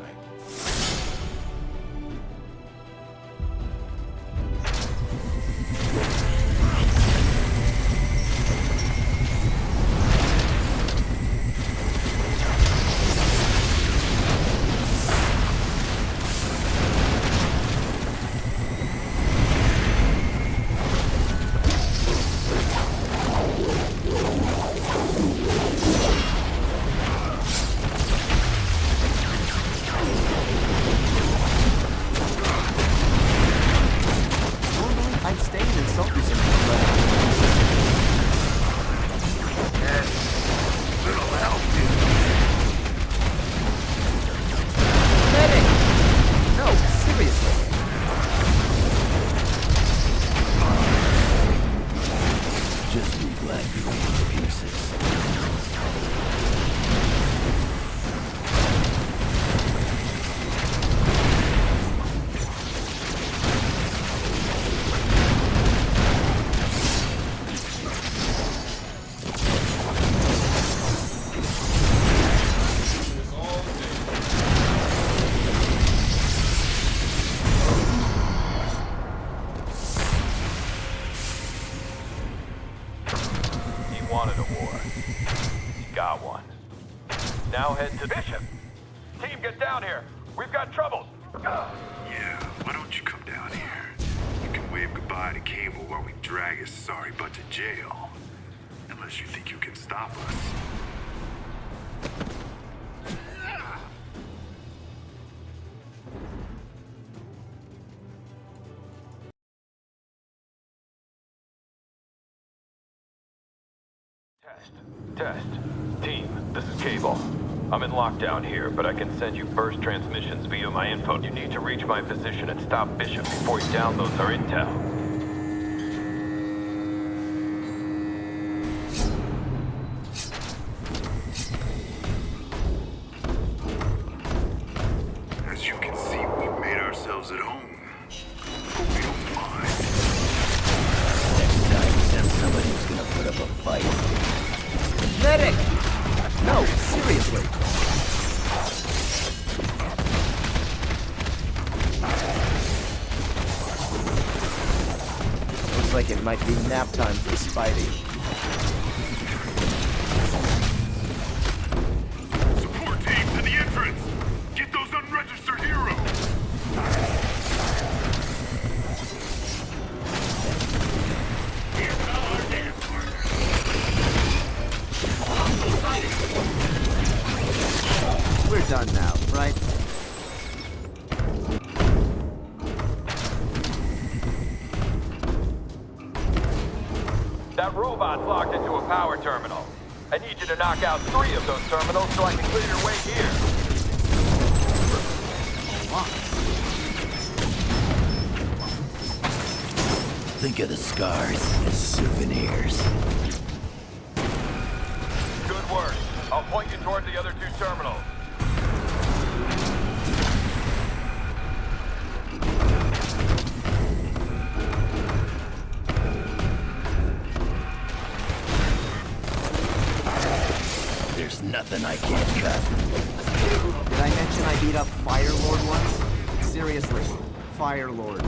Wanted a war. He got one. Now head to Bishop. Team, get down here. We've got trouble. Yeah, why don't you come down here? You can wave goodbye to Cable while we drag his sorry butt to jail. Unless you think you can stop us. Test. Team, this is Cable. I'm in lockdown here, but I can send you burst transmissions via my info. You need to reach my position and stop Bishop before he downloads our intel. As you can see, we've made ourselves at home. But we don't mind. Next time, send somebody who's gonna put up a fight. Medic! No, seriously. Looks like it might be nap time for Spidey. Support team to the entrance! Get those unregistered heroes! We're done now, right? That robot's locked into a power terminal. I need you to knock out 3 of those terminals so I can clear your way here. Think of the scars as souvenirs. Good work. I'll point you toward the other 2 terminals. There's nothing I can't cut. Did I mention I beat up Firelord once? Seriously, Firelord.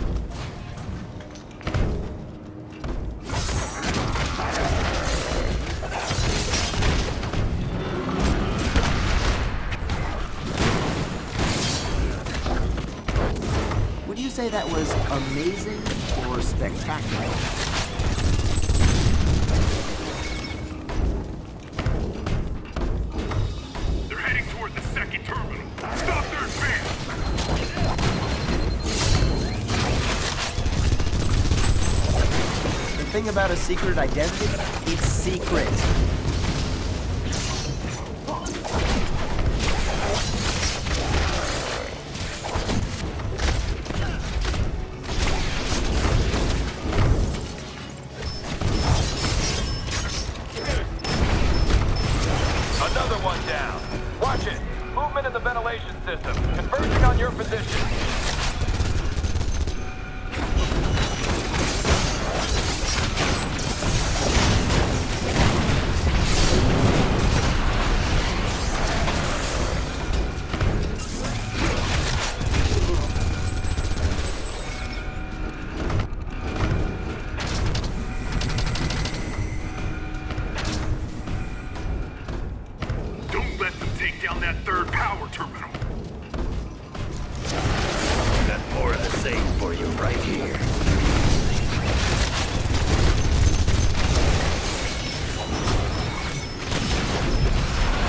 Would you say that was amazing or spectacular? They're heading toward the second terminal. Stop their advance! The thing about a secret identity, it's secret. Another one down. Watch it. Movement in the ventilation system. Converging on your position. Don't let them take down that 3rd power terminal. Got more of the same for you right here.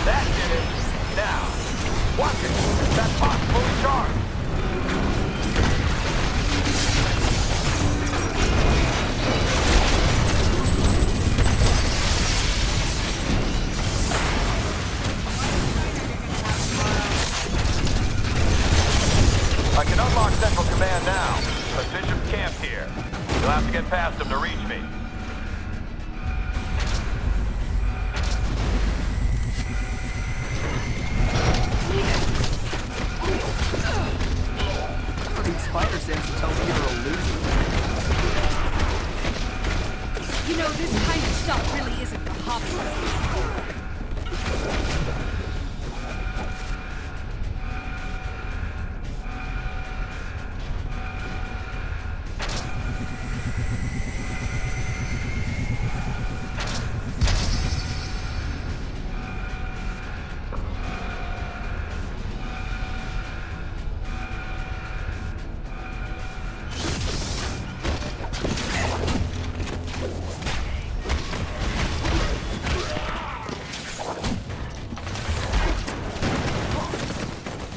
That did it. Now, watch it. That box fully charged. I can unlock Central Command now, but Bishop's camped here. You'll have to get past him to reach me. Spider sense tells me you're a loser. You know, this kind of stuff really isn't a hobby.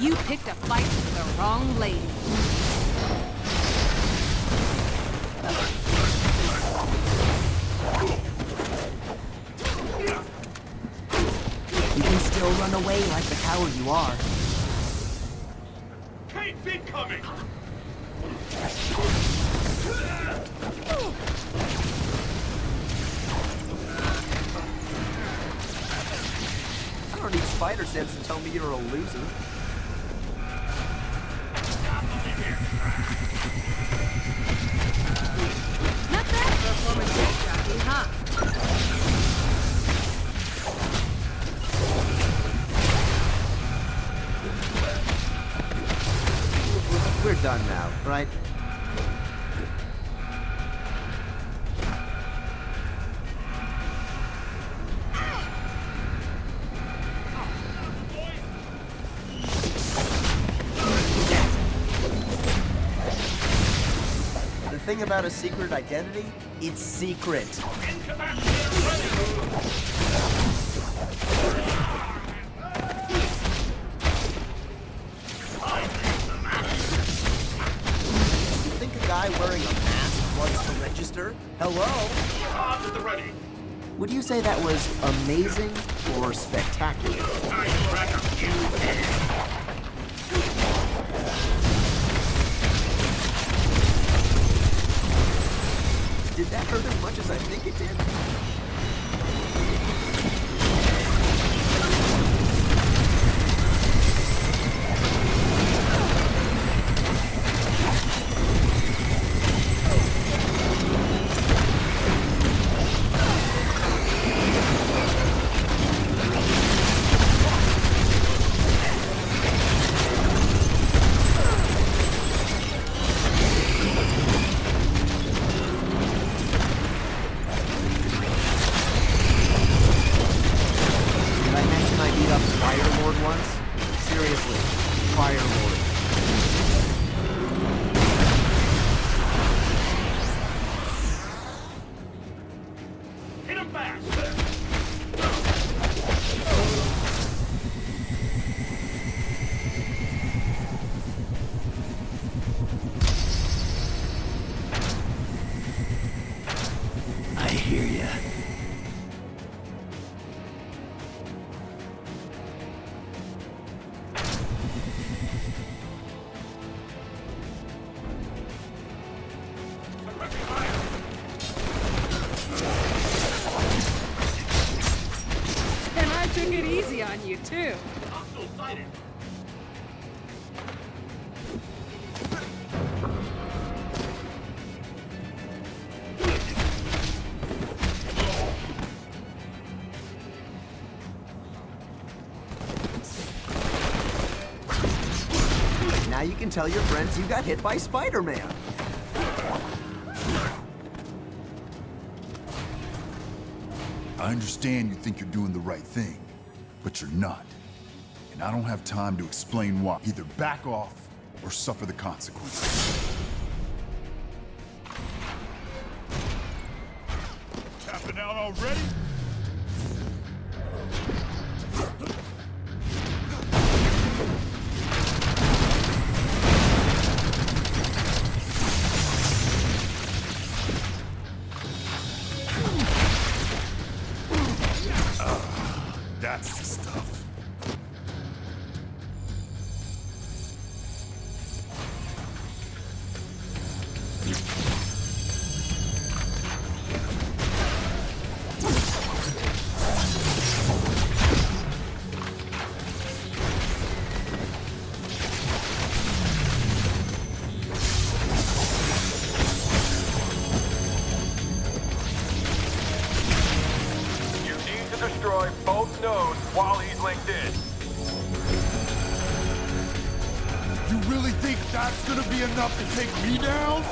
You picked a fight with the wrong lady. You can still run away like the coward you are. Kate's incoming! I don't need spider sense to tell me you're a loser. Not bad for a former street jockey, huh? We're done now, right? The thing about a secret identity, it's secret. You think a guy wearing a mask slugs to register? Hello? Odds at the ready. Would you say that was amazing or spectacular? I crack a few eggs. Did that hurt as much as I think it did? On you too. Hostile sighted. Now you can tell your friends you got hit by Spider-Man. I understand you think you're doing the right thing, but you're not. And I don't have time to explain why. Either back off or suffer the consequences. Tapping out already? That's the stuff. Destroy both nodes while he's linked in. You really think that's gonna be enough to take me down?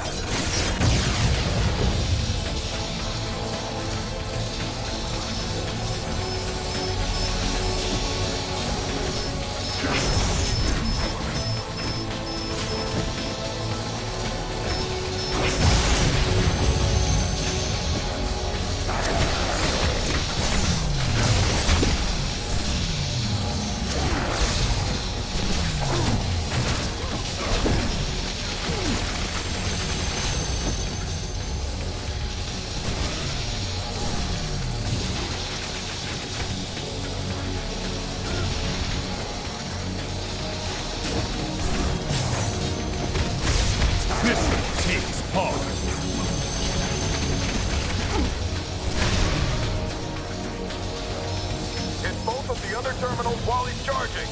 Terminals while he's charging.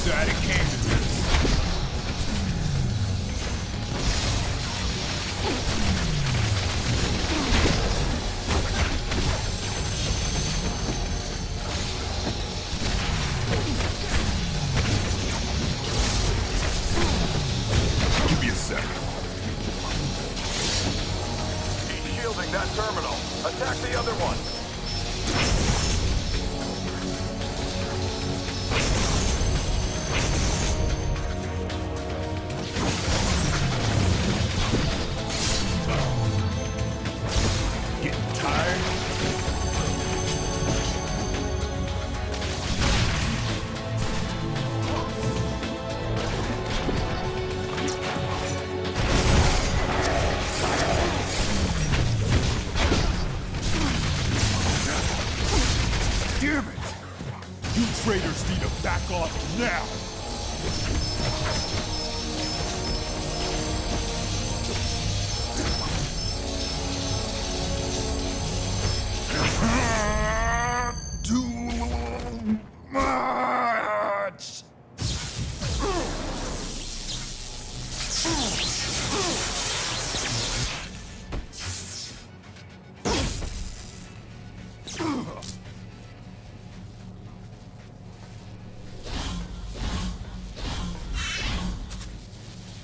Sad it came to this. That terminal. Attack the other one. now! Too much!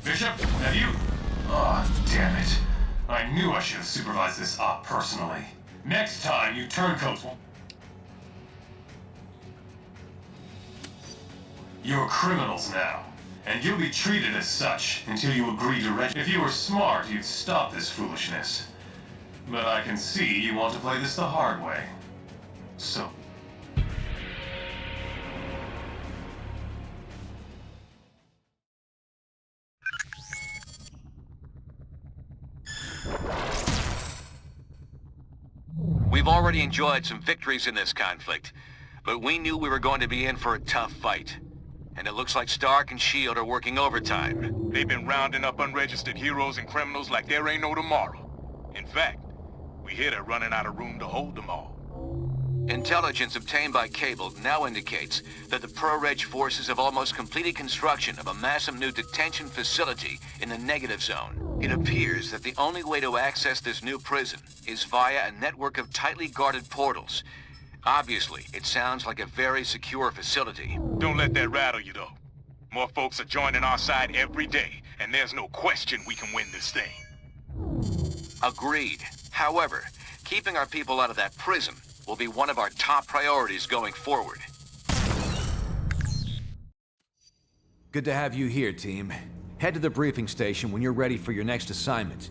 Bishop, have you? Oh, damn it. I knew I should have supervised this op personally. Next time, you turncoats will... You're criminals now, and you'll be treated as such until you agree to If you were smart, you'd stop this foolishness. But I can see you want to play this the hard way. So... We've already enjoyed some victories in this conflict, but we knew we were going to be in for a tough fight. And it looks like Stark and S.H.I.E.L.D. are working overtime. They've been rounding up unregistered heroes and criminals like there ain't no tomorrow. In fact, we hear they're running out of room to hold them all. Intelligence obtained by Cable now indicates that the Pro-Reg forces have almost completed construction of a massive new detention facility in the negative zone. It appears that the only way to access this new prison is via a network of tightly guarded portals. Obviously, it sounds like a very secure facility. Don't let that rattle you, though. More folks are joining our side every day, and there's no question we can win this thing. Agreed. However, keeping our people out of that prison will be one of our top priorities going forward. Good to have you here, team. Head to the briefing station when you're ready for your next assignment.